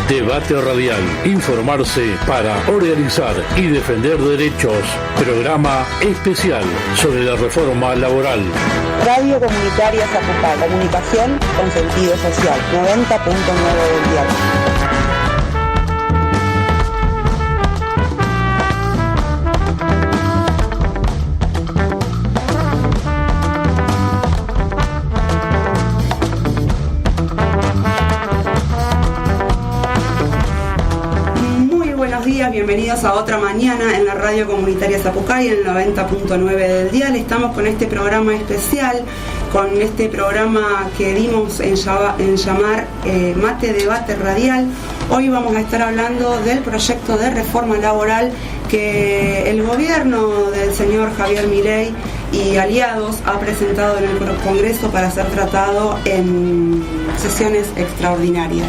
Debate radial. Informarse para organizar y defender derechos. Programa especial sobre la reforma laboral. Radio Comunitaria Zapucay. Comunicación con sentido social. 90.9 del dial. Bienvenidos a otra mañana en la Radio Comunitaria Zapucay, en el 90.9 del dial. Estamos con este programa especial, con este programa que dimos en llamar Mate Debate Radial. Hoy vamos a estar hablando del proyecto de reforma laboral que el gobierno del señor Javier Milei y aliados ha presentado en el Congreso para ser tratado en sesiones extraordinarias.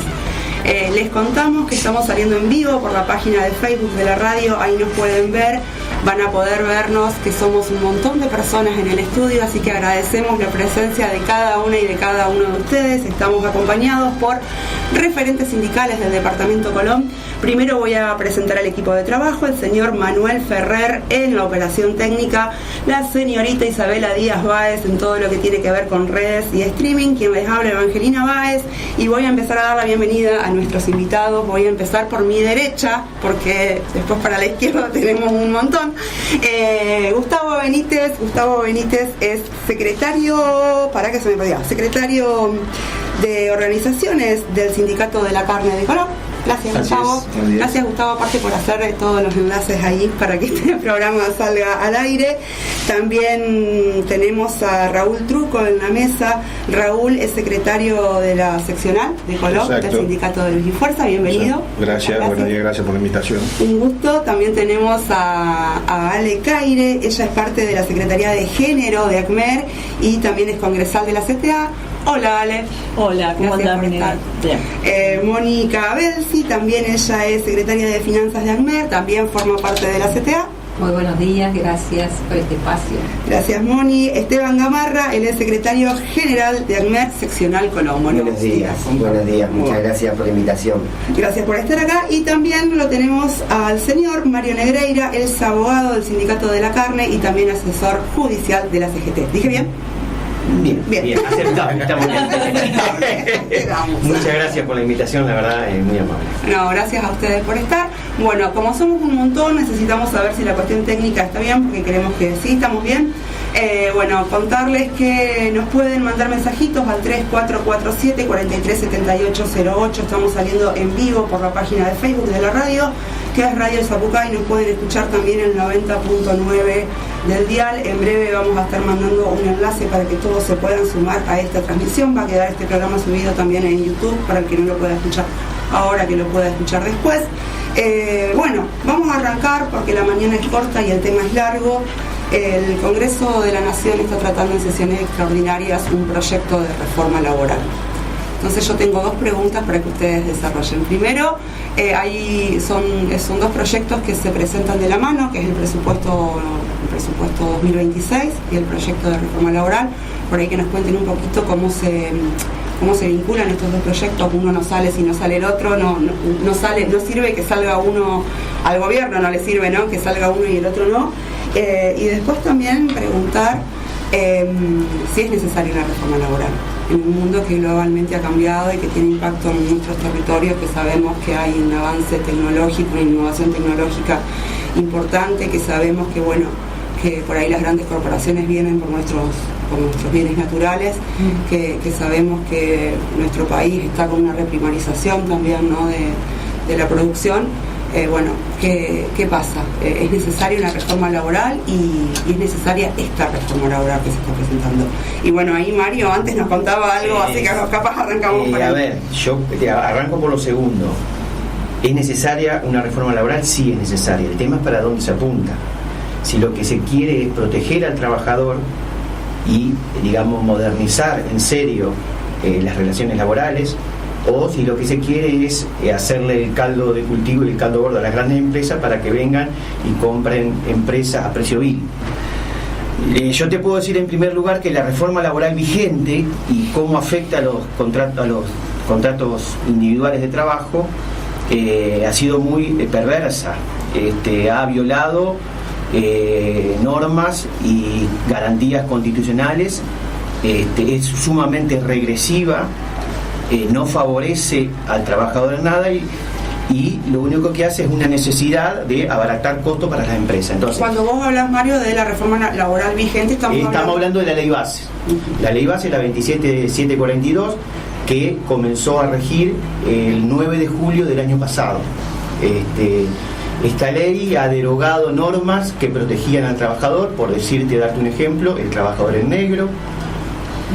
Les contamos que estamos saliendo en vivo por la página de Facebook de la radio, ahí nos pueden ver, van a poder vernos, que somos un montón de personas en el estudio, así que agradecemos la presencia de cada una y de cada uno de ustedes. Estamos acompañados por referentes sindicales del Departamento Colón. Primero voy a presentar al equipo de trabajo, el señor Manuel Ferrer en la operación técnica, la señorita Isabela Díaz Báez en todo lo que tiene que ver con redes y streaming, quien les habla Evangelina Báez, y voy a empezar a dar la bienvenida a nuestros invitados. Voy a empezar por mi derecha, porque después para la izquierda tenemos un montón. Gustavo Benítez es secretario, secretario de organizaciones del Sindicato de la Carne de Colón. Gracias, Gustavo. Gracias, Gustavo, aparte por hacer todos los enlaces ahí para que este programa salga al aire. También tenemos a Raúl Truco en la mesa. Raúl es secretario de la seccional de Colón, del Sindicato de Luz y Fuerza. Bienvenido. Gracias, buenos días, gracias por la invitación. Un gusto. También tenemos a Ale Caire. Ella es parte de la Secretaría de Género de ACMER y también es congresal de la CTA. Hola, Ale. Hola, ¿cómo andás? Bien. Mónica Belsi, también ella es secretaria de Finanzas de ACMER, también forma parte de la CTA. Muy buenos días, gracias por este espacio. Gracias, Moni. Esteban Gamarra, él es secretario general de ACMER Seccional Colón. Buenos días, muchas gracias por la invitación. Gracias por estar acá. Y también lo tenemos al señor Mario Negreira, él es abogado del Sindicato de la Carne y también asesor judicial de la CGT. ¿Dije bien? Bien, aceptado, estamos bien. Muchas gracias por la invitación, la verdad es muy amable. No, gracias a ustedes por estar. Bueno, como somos un montón, necesitamos saber si la cuestión técnica está bien, porque queremos que sí, estamos bien. Contarles que nos pueden mandar mensajitos al 3447-437808. Estamos saliendo en vivo por la página de Facebook de la radio, que es Radio Zapucay, y nos pueden escuchar también en el 90.9 del dial. En breve vamos a estar mandando un enlace para que todos se puedan sumar a esta transmisión. Va a quedar este programa subido también en YouTube para el que no lo pueda escuchar ahora, que lo pueda escuchar después. Vamos a arrancar porque la mañana es corta y el tema es largo. El Congreso de la Nación está tratando en sesiones extraordinarias un proyecto de reforma laboral. Entonces yo tengo dos preguntas para que ustedes desarrollen. Primero, son dos proyectos que se presentan de la mano, que es el presupuesto 2026 y el proyecto de reforma laboral. Por ahí que nos cuenten un poquito cómo se vinculan estos dos proyectos. Uno no sale si no sale el otro, no sirve que salga uno al gobierno, no le sirve, ¿no?, que salga uno y el otro no. Y después también preguntar si es necesaria una reforma laboral en un mundo que globalmente ha cambiado y que tiene impacto en nuestros territorios, que sabemos que hay un avance tecnológico, una innovación tecnológica importante, que sabemos que por ahí las grandes corporaciones vienen por nuestros bienes naturales, que sabemos que nuestro país está con una reprimarización también, ¿no?, de la producción. ¿Qué pasa? Es necesaria una reforma laboral y es necesaria esta reforma laboral que se está presentando. Y ahí Mario antes nos contaba algo, así que capaz arrancamos por ahí. A ver, yo arranco por lo segundo. ¿Es necesaria una reforma laboral? Sí, es necesaria. El tema es para dónde se apunta. Si lo que se quiere es proteger al trabajador y, modernizar en serio las relaciones laborales, o si lo que se quiere es hacerle el caldo de cultivo y el caldo gordo a las grandes empresas para que vengan y compren empresas a precio vil. Yo te puedo decir en primer lugar que la reforma laboral vigente y cómo afecta a los contratos individuales de trabajo ha sido muy perversa, ha violado normas y garantías constitucionales, es sumamente regresiva, no favorece al trabajador en nada y lo único que hace es una necesidad de abaratar costos para las empresas. Entonces, cuando vos hablas, Mario, de la reforma laboral vigente, estamos hablando de la ley base. La ley base, la 27742, que comenzó a regir el 9 de julio del año pasado. Esta ley ha derogado normas que protegían al trabajador, por darte un ejemplo, el trabajador en negro,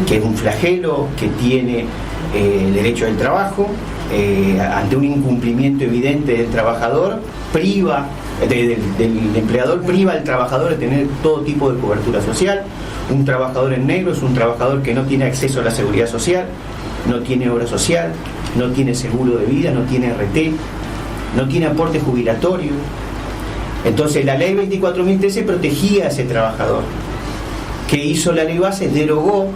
que es un flagelo que tiene el derecho del trabajo, ante un incumplimiento evidente del trabajador, del empleador priva al trabajador de tener todo tipo de cobertura social. Un trabajador en negro es un trabajador que no tiene acceso a la seguridad social, no tiene obra social, no tiene seguro de vida, no tiene RT, no tiene aporte jubilatorio. Entonces la ley 24.013 protegía a ese trabajador. ¿Qué hizo la ley base? Derogó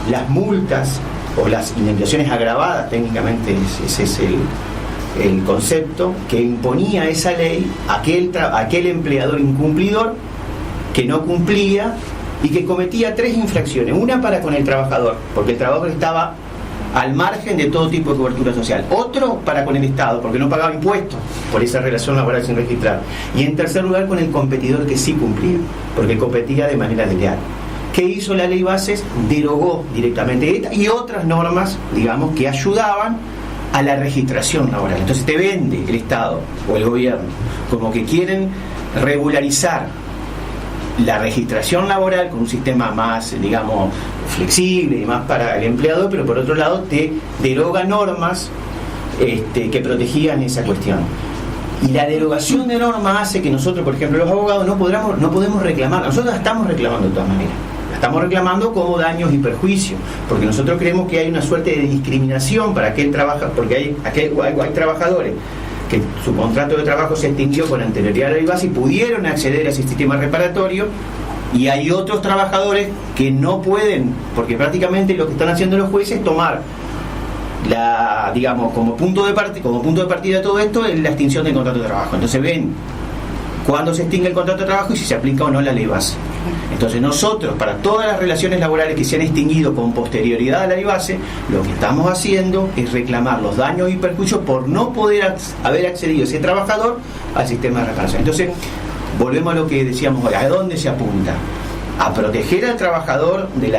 las multas o las indemnizaciones agravadas, técnicamente ese es el concepto, que imponía esa ley a aquel empleador incumplidor que no cumplía y que cometía 3 infracciones. Una para con el trabajador, porque el trabajador estaba al margen de todo tipo de cobertura social. Otro para con el Estado, porque no pagaba impuestos por esa relación laboral sin registrar. Y en tercer lugar con el competidor, que sí cumplía, porque competía de manera desleal. ¿Qué hizo la ley bases? Derogó directamente esta y otras normas, digamos, que ayudaban a la registración laboral. Entonces te vende el Estado o el gobierno como que quieren regularizar la registración laboral con un sistema más, digamos, flexible y más para el empleador, pero por otro lado te deroga normas que protegían esa cuestión. Y la derogación de normas hace que nosotros, por ejemplo, los abogados, no podemos reclamar. Nosotros la estamos reclamando de todas maneras. La estamos reclamando como daños y perjuicios, porque nosotros creemos que hay una suerte de discriminación para aquel trabaja, porque hay trabajadores que su contrato de trabajo se extinguió con anterioridad a la ley base y pudieron acceder a ese sistema reparatorio, y hay otros trabajadores que no pueden, porque prácticamente lo que están haciendo los jueces es tomar como punto de partida de todo esto es la extinción del contrato de trabajo. Entonces ven cuándo se extingue el contrato de trabajo y si se aplica o no la ley base. Entonces nosotros, para todas las relaciones laborales que se han extinguido con posterioridad a la ley base, lo que estamos haciendo es reclamar los daños y perjuicios por no poder haber accedido ese trabajador al sistema de reparación. Entonces volvemos a lo que decíamos hoy. ¿A dónde se apunta? A proteger al trabajador y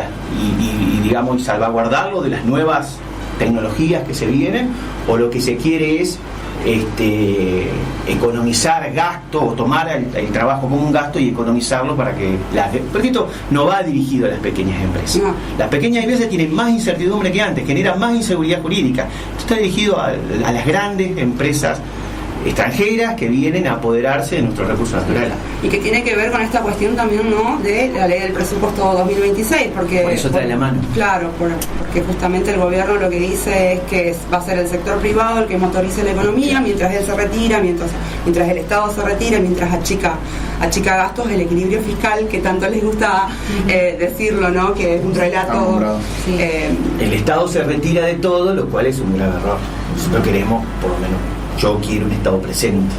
salvaguardarlo de las nuevas tecnologías que se vienen, o lo que se quiere es economizar gasto, o tomar el trabajo como un gasto y economizarlo para que porque esto no va dirigido a las pequeñas empresas. No. Las pequeñas empresas tienen más incertidumbre que antes, generan más inseguridad jurídica. Esto está dirigido a las grandes empresas extranjeras que vienen a apoderarse de nuestros recursos naturales. Y que tiene que ver con esta cuestión también, ¿no?, de la ley del presupuesto 2026, porque por eso trae la mano. Claro, porque justamente el gobierno lo que dice es que va a ser el sector privado el que motorice la economía, mientras él se retira, mientras el Estado se retira, mientras achica gastos, el equilibrio fiscal, que tanto les gusta decirlo, ¿no?, que es un relato. El Estado se retira de todo, lo cual es un grave error. Nosotros queremos, por lo menos, yo quiero un Estado presente.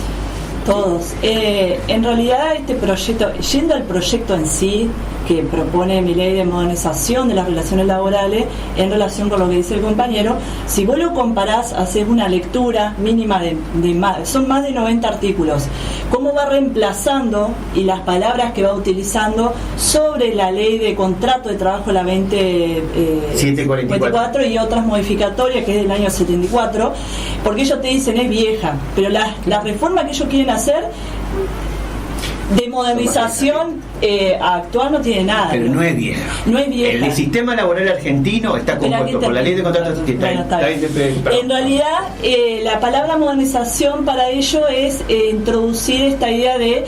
Todos. En realidad este proyecto, yendo al proyecto en sí, que propone mi ley de modernización de las relaciones laborales, en relación con lo que dice el compañero, si vos lo comparás, haces una lectura mínima son más de 90 artículos, cómo va reemplazando y las palabras que va utilizando sobre la ley de contrato de trabajo, la 2044 y otras modificatorias, que es del año 74, porque ellos te dicen es vieja, pero la reforma que ellos quieren hacer de modernización actual no tiene nada. Pero no es vieja. No es vieja. El sistema laboral argentino está compuesto por la ley de contratos. En realidad, la palabra modernización para ello es introducir esta idea de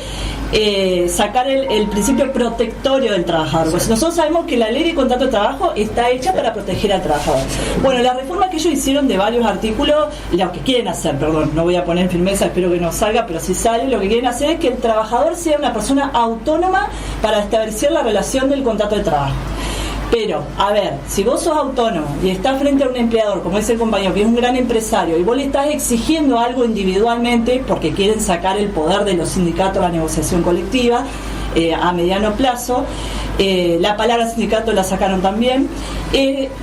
sacar el principio protectorio del trabajador. Pues nosotros sabemos que la ley de contrato de trabajo está hecha para proteger al trabajador. Bueno, la reforma que ellos hicieron de varios artículos, lo que quieren hacer, perdón, no voy a poner en firmeza, espero que no salga, pero si sale, lo que quieren hacer es que el trabajador sea una persona autónoma para establecer la relación del contrato de trabajo. Pero, a ver, si vos sos autónomo y estás frente a un empleador, como es el compañero, que es un gran empresario, y vos le estás exigiendo algo individualmente, porque quieren sacar el poder de los sindicatos a la negociación colectiva, a mediano plazo, la palabra sindicato la sacaron también,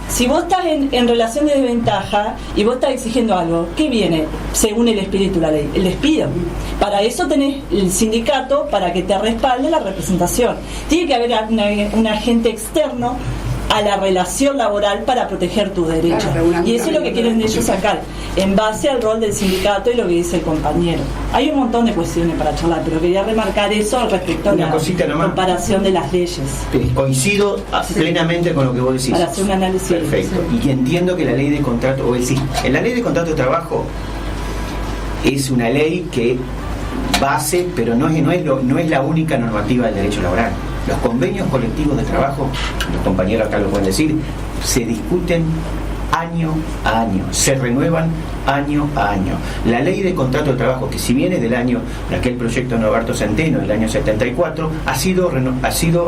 si vos estás en relación de desventaja y vos estás exigiendo algo, ¿qué viene según el espíritu de la ley? El despido. Para eso tenés el sindicato para que te respalde la representación. Tiene que haber un agente externo a la relación laboral para proteger tus derechos. Claro, y eso es lo que quieren ellos sacar, en base al rol del sindicato y lo que dice el compañero. Hay un montón de cuestiones para charlar, pero quería remarcar eso respecto a la comparación de las leyes. Coincido plenamente con lo que vos decís. Para hacer un análisis. Perfecto. Y entiendo que la ley de contrato, la ley de contrato de trabajo es una ley que base, pero no es la única normativa del derecho laboral. Los convenios colectivos de trabajo, los compañeros acá lo pueden decir, se discuten año a año, se renuevan año a año. La ley de contrato de trabajo, que si bien es del año de aquel proyecto de Norberto Centeno, del año 74, ha sido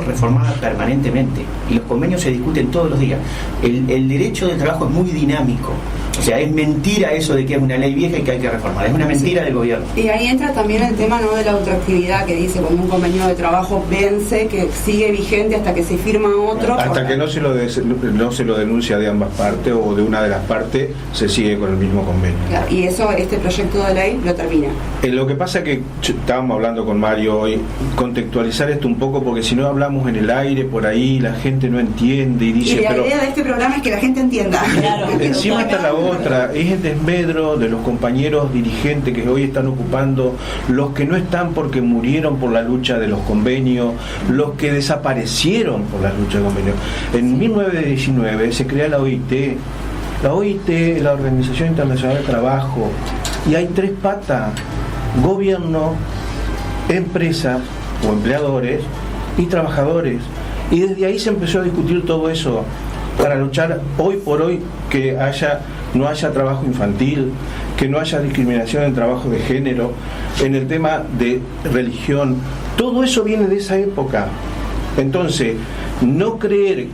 reformada permanentemente y los convenios se discuten todos los días. El derecho del trabajo es muy dinámico. O sea, es mentira eso de que es una ley vieja y que hay que reformar. Es una mentira del gobierno. Y ahí entra también el tema, ¿no?, de la ultraactividad, que dice cuando un convenio de trabajo vence, que sigue vigente hasta que se firma otro. Hasta que no se lo denuncia de ambas partes o de una de las partes, se sigue con el mismo convenio. Claro, y eso, este proyecto de ley lo termina. Lo que pasa es que estábamos hablando con Mario hoy, contextualizar esto un poco, porque si no hablamos en el aire por ahí, la gente no entiende y dice... Y la idea de este programa es que la gente entienda. Claro. Encima está la otra, es el desmedro de los compañeros dirigentes que hoy están ocupando, los que no están porque murieron por la lucha de los convenios, los que desaparecieron por la lucha de convenios. En 1919 se crea la OIT. La OIT es la Organización Internacional del Trabajo, y hay tres patas: gobierno, empresas o empleadores y trabajadores. Y desde ahí se empezó a discutir todo eso para luchar hoy por hoy que no haya trabajo infantil, que no haya discriminación en trabajo de género, en el tema de religión. Todo eso viene de esa época. Entonces, no creer...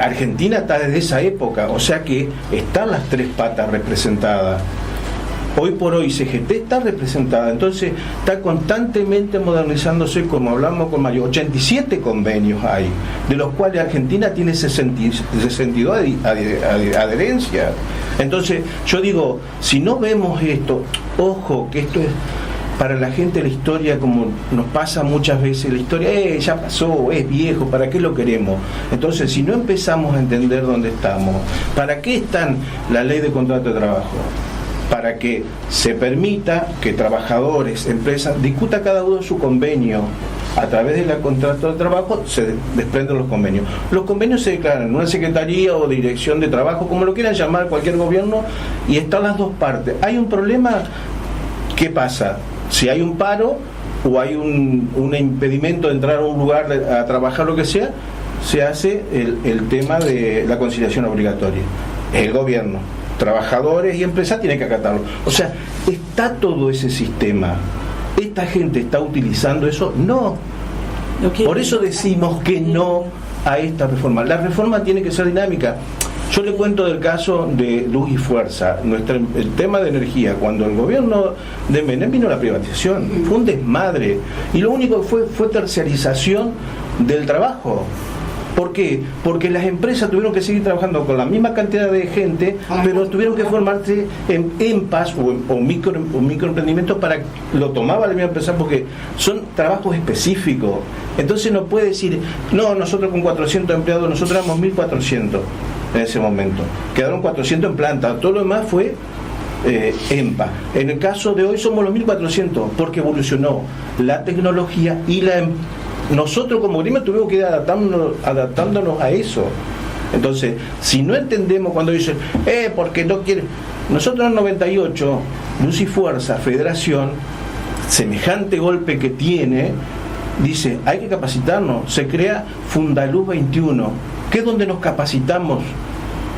Argentina está desde esa época, o sea que están las tres patas representadas. Hoy por hoy CGT está representada, entonces está constantemente modernizándose, como hablamos con Mario. 87 convenios hay, de los cuales Argentina tiene 62 adherencias. Entonces yo digo, si no vemos esto, ojo, que esto es para la gente la historia, como nos pasa muchas veces, la historia ya pasó, es viejo, ¿para qué lo queremos? Entonces, si no empezamos a entender dónde estamos, ¿para qué están la ley de contrato de trabajo? Para que se permita que trabajadores, empresas, discuta cada uno su convenio. A través del contrato de trabajo se desprenden los convenios. Los convenios se declaran en una secretaría o dirección de trabajo, como lo quieran llamar cualquier gobierno, y están las dos partes. Hay un problema, ¿qué pasa? Si hay un paro o hay un impedimento de entrar a un lugar a trabajar, lo que sea, se hace el tema de la conciliación obligatoria. El gobierno, trabajadores y empresas tienen que acatarlo. O sea, está todo ese sistema. ¿Esta gente está utilizando eso? No. Por eso decimos que no a esta reforma. La reforma tiene que ser dinámica. Yo le cuento del caso de Luz y Fuerza, el tema de energía. Cuando el gobierno de Menem vino la privatización, fue un desmadre, y lo único que fue terciarización del trabajo. ¿Por qué? Porque las empresas tuvieron que seguir trabajando con la misma cantidad de gente, pero tuvieron que formarse en EMPAs o microemprendimientos para lo tomaba la misma empresa, porque son trabajos específicos. Entonces no puede decir, no, nosotros con 400 empleados, nosotros éramos 1.400 en ese momento. Quedaron 400 en planta, todo lo demás fue EMPA. En el caso de hoy somos los 1.400, porque evolucionó la tecnología y nosotros como gremio tuvimos que ir adaptándonos a eso. Entonces, si no entendemos cuando dicen, porque no quieren... Nosotros en el 98, Luz y Fuerza, Federación, semejante golpe que tiene, dice, hay que capacitarnos. Se crea Fundaluz 21, que es donde nos capacitamos.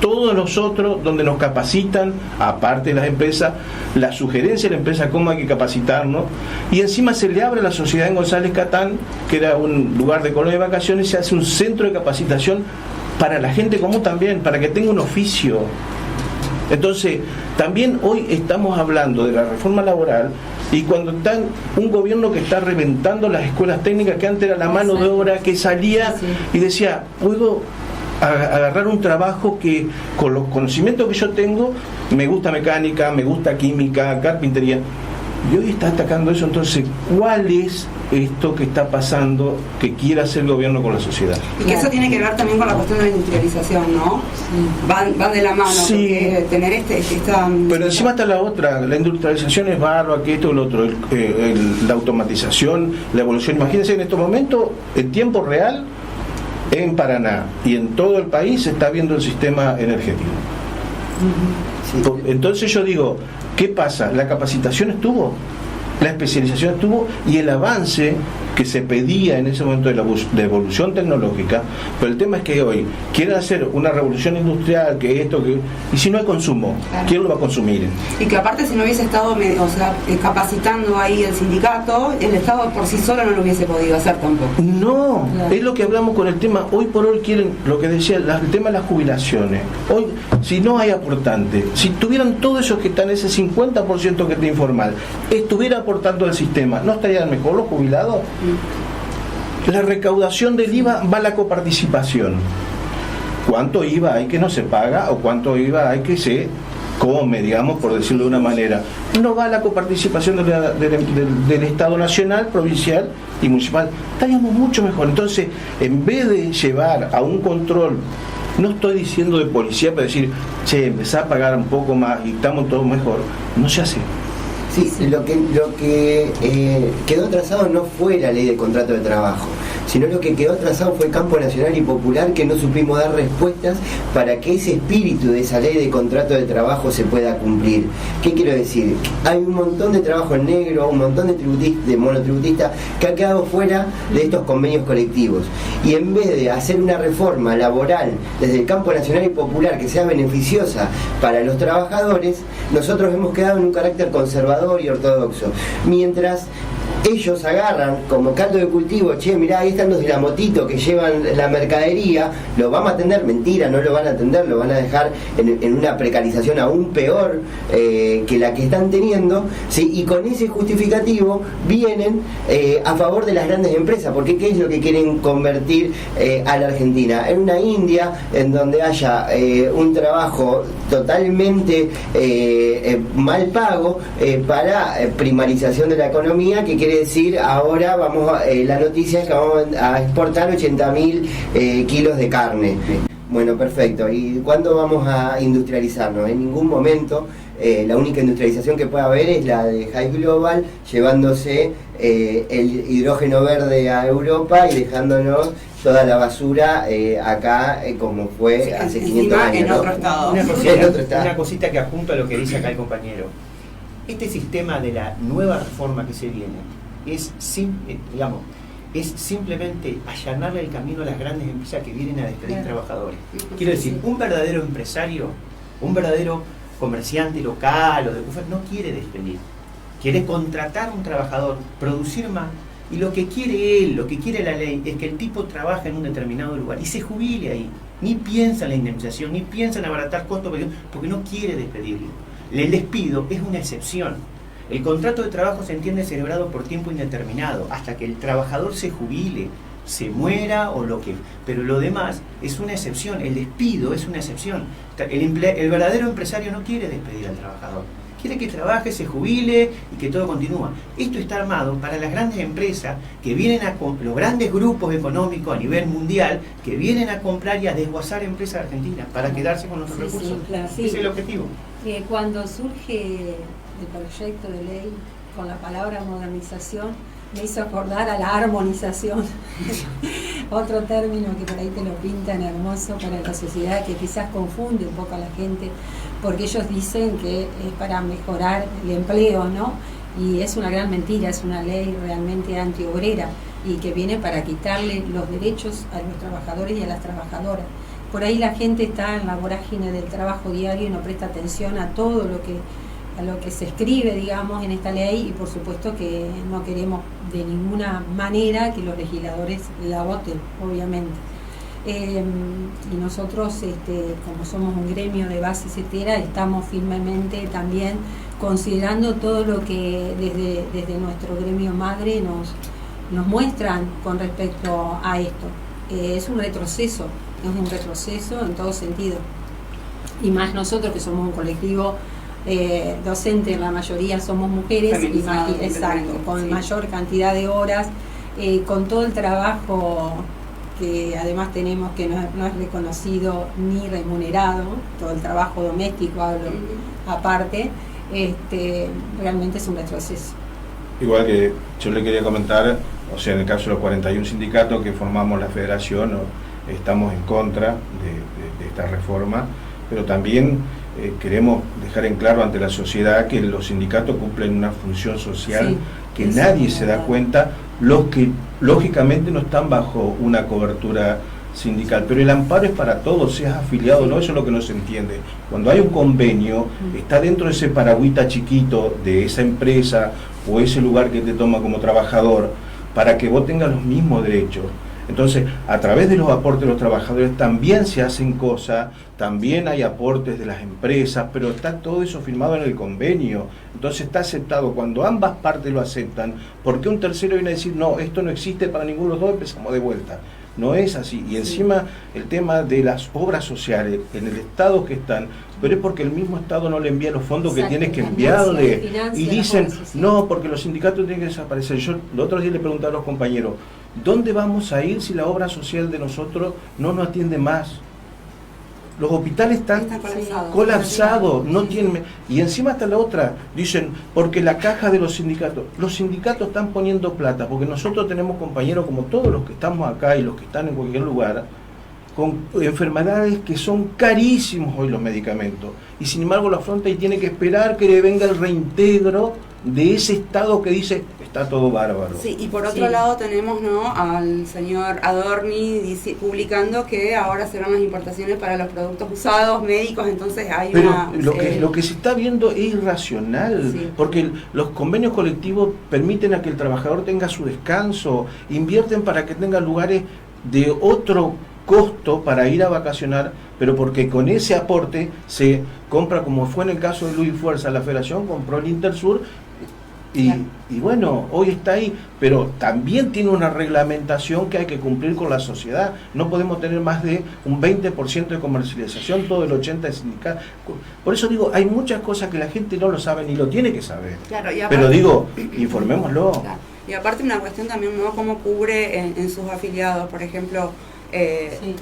Todos nosotros, donde nos capacitan, aparte de las empresas, la sugerencia de la empresa, cómo hay que capacitarnos, y encima se le abre a la sociedad en González Catán, que era un lugar de colonia de vacaciones, se hace un centro de capacitación para la gente común también, para que tenga un oficio. Entonces, también hoy estamos hablando de la reforma laboral, y cuando está un gobierno que está reventando las escuelas técnicas, que antes era la mano de obra que salía y decía, puedo agarrar un trabajo que con los conocimientos que yo tengo, me gusta mecánica, me gusta química, carpintería, y hoy está atacando eso. Entonces, ¿cuál es esto que está pasando que quiere hacer el gobierno con la sociedad? Y que eso tiene que ver también con la cuestión de la industrialización, ¿no? Van de la mano, sí, porque tener esta... Pero encima está la otra, la industrialización es bárbara, que esto y lo otro, la automatización, la evolución. Imagínense en estos momentos, en tiempo real, en Paraná y en todo el país se está viendo el sistema energético. Entonces yo digo, ¿qué pasa? La capacitación estuvo, la especialización estuvo, y el avance que se pedía en ese momento de evolución tecnológica, pero el tema es que hoy quieren hacer una revolución industrial, que esto, que, y si no hay consumo, claro, ¿quién lo va a consumir? Y que aparte, si no hubiese estado capacitando ahí el sindicato, el Estado por sí solo no lo hubiese podido hacer tampoco. No, claro. Es lo que hablamos con el tema, hoy por hoy quieren, lo que decía, el tema de las jubilaciones. Hoy, si no hay aportante, si tuvieran todos esos que están, ese 50% que está informal, estuviera aportando al sistema, ¿no estarían mejor los jubilados? La recaudación del IVA va a la coparticipación. ¿Cuánto IVA hay que no se paga o cuánto IVA hay que se come, digamos, por decirlo de una manera? No va a la coparticipación del Estado nacional, provincial y municipal. Estaríamos mucho mejor. Entonces, en vez de llevar a un control, no estoy diciendo de policía para decir, che, empezá a pagar un poco más y estamos todos mejor, no se hace. Sí, lo que quedó trazado no fue la ley de contrato de trabajo, sino lo que quedó trazado fue el campo nacional y popular, que no supimos dar respuestas para que ese espíritu de esa ley de contrato de trabajo se pueda cumplir. ¿Qué quiero decir? Hay un montón de trabajo en negro, un montón de monotributistas que ha quedado fuera de estos convenios colectivos, y en vez de hacer una reforma laboral desde el campo nacional y popular que sea beneficiosa para los trabajadores, nosotros hemos quedado en un carácter conservador y ortodoxo, mientras ellos agarran como caldo de cultivo, che, mirá, ahí están los de la motito que llevan la mercadería, lo vamos a atender. Mentira, no lo van a atender, lo van a dejar en una precarización aún peor que la que están teniendo, ¿sí? Y con ese justificativo vienen a favor de las grandes empresas, porque ¿qué es lo que quieren convertir a la Argentina? En una India en donde haya un trabajo totalmente mal pago para primarización de la economía, que quiere decir, ahora la noticia es que vamos a exportar 80.000 kilos de carne. Bueno, perfecto. ¿Y cuándo vamos a industrializarnos? En ningún momento. La única industrialización que puede haber es la de High Global, llevándose el hidrógeno verde a Europa y dejándonos toda la basura acá, como fue hace 500 años. En otro estado. Una cosita que apunto a lo que dice acá el compañero. Este sistema de la nueva reforma que se viene es simplemente allanarle el camino a las grandes empresas que vienen a despedir trabajadores. Quiero decir, un verdadero empresario, un verdadero comerciante local o de bufet no quiere despedir, quiere contratar a un trabajador, producir más, y lo que quiere él, lo que quiere la ley es que el tipo trabaje en un determinado lugar y se jubile ahí, ni piensa en la indemnización, ni piensa en abaratar costos, porque no quiere despedirlo. El despido es una excepción. El contrato de trabajo se entiende celebrado por tiempo indeterminado, hasta que el trabajador se jubile, se muera o lo que... Pero lo demás es una excepción, el despido es una excepción. El verdadero empresario no quiere despedir al trabajador, quiere que trabaje, se jubile y que todo continúa. Esto está armado para las grandes empresas que vienen los grandes grupos económicos a nivel mundial, que vienen a comprar y a desguazar empresas argentinas para quedarse con los recursos. Sí, claro, sí. Ese es el objetivo. Cuando surge el proyecto de ley con la palabra modernización, me hizo acordar a la armonización, otro término que por ahí te lo pintan hermoso para la sociedad, que quizás confunde un poco a la gente, porque ellos dicen que es para mejorar el empleo, ¿no? Y es una gran mentira, es una ley realmente antiobrera y que viene para quitarle los derechos a los trabajadores y a las trabajadoras. Por ahí la gente está en la vorágine del trabajo diario y no presta atención a todo a lo que se escribe, digamos, en esta ley, y por supuesto que no queremos de ninguna manera que los legisladores la voten, obviamente. Y nosotros, como somos un gremio de base setera, estamos firmemente también considerando todo lo que desde nuestro gremio madre nos muestran con respecto a esto. Es un retroceso en todo sentido. Y más nosotros que somos un colectivo docente, la mayoría somos mujeres, exacto, con mayor cantidad de horas, con todo el trabajo que además tenemos que no es reconocido ni remunerado, todo el trabajo doméstico hablo aparte, realmente es un retroceso. Igual que yo le quería comentar, o sea, en el caso de los 41 sindicatos que formamos la federación, estamos en contra de esta reforma, pero también queremos dejar en claro ante la sociedad que los sindicatos cumplen una función social que nadie se da cuenta, los que lógicamente no están bajo una cobertura sindical, pero el amparo es para todos, seas afiliado o no, eso es lo que no se entiende. Cuando hay un convenio, está dentro de ese paragüita chiquito de esa empresa o ese lugar que te toma como trabajador, para que vos tengas los mismos derechos. Entonces, a través de los aportes de los trabajadores también se hacen cosas, también hay aportes de las empresas, pero está todo eso firmado en el convenio. Entonces está aceptado. Cuando ambas partes lo aceptan, ¿por qué un tercero viene a decir, no, esto no existe para ninguno de los dos, empezamos de vuelta? No es así. Y encima el tema de las obras sociales, en el estado que están, pero es porque el mismo Estado no le envía los fondos que tiene que enviarle. Y dicen, no, porque los sindicatos tienen que desaparecer. Yo el otro día le preguntaba a los compañeros, ¿dónde vamos a ir si la obra social de nosotros no nos atiende más? Los hospitales están colapsados, no tienen, y encima está la otra, dicen, porque la caja de los sindicatos están poniendo plata, porque nosotros tenemos compañeros como todos los que estamos acá y los que están en cualquier lugar, con enfermedades que son carísimos hoy los medicamentos, y sin embargo lo afronta y tiene que esperar que le venga el reintegro de ese Estado que dice está todo bárbaro. Sí, y por otro lado tenemos al señor Adorni publicando que ahora serán las importaciones para los productos usados, médicos, entonces hay lo que se está viendo es irracional, porque los convenios colectivos permiten a que el trabajador tenga su descanso, invierten para que tenga lugares de otro costo para ir a vacacionar, pero porque con ese aporte se compra, como fue en el caso de Luis Fuerza, la Federación compró el Intersur, y bueno, hoy está ahí, pero también tiene una reglamentación que hay que cumplir con la sociedad. No podemos tener más de un 20% de comercialización, todo el 80% de sindical. Por eso digo, hay muchas cosas que la gente no lo sabe ni lo tiene que saber. Claro, y aparte, pero digo, informémoslo. Claro. Y aparte una cuestión también, ¿no? Cómo cubre en sus afiliados, por ejemplo,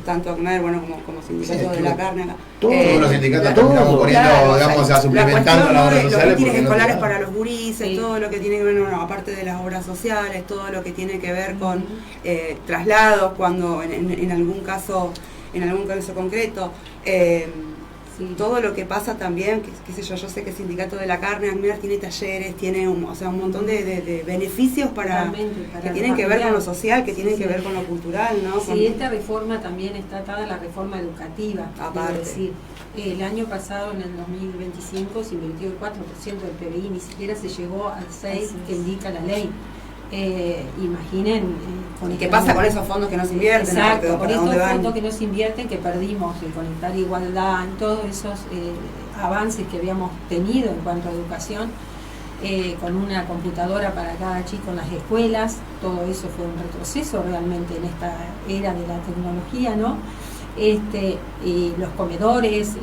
tanto ACMER, como sindicato de la carne acá. Todos los sindicatos estamos poniendo, digamos, a suplementando las obras sociales. Los útiles escolares para los gurises, todo lo que tiene que ver, aparte de las obras sociales, todo lo que tiene que ver con traslados, cuando en algún caso concreto, todo lo que pasa también, qué sé yo sé que el sindicato de la carne, ACMER, tiene talleres, tiene un montón de beneficios para que tienen que ver con lo social, que tienen que ver con lo cultural, ¿no? Sí, esta reforma también está atada a la reforma educativa, aparte. Es decir, el año pasado, en el 2025, se invirtió el 4% del PBI, ni siquiera se llegó al 6% que indica la ley. Imaginen ¿qué pasa con esos fondos que no se invierten? Exacto, con esos fondos que no se invierten, que perdimos el Conectar Igualdad, en todos esos avances que habíamos tenido en cuanto a educación, con una computadora para cada chico en las escuelas. Todo eso fue un retroceso realmente en esta era de la tecnología, ¿no? Y los comedores,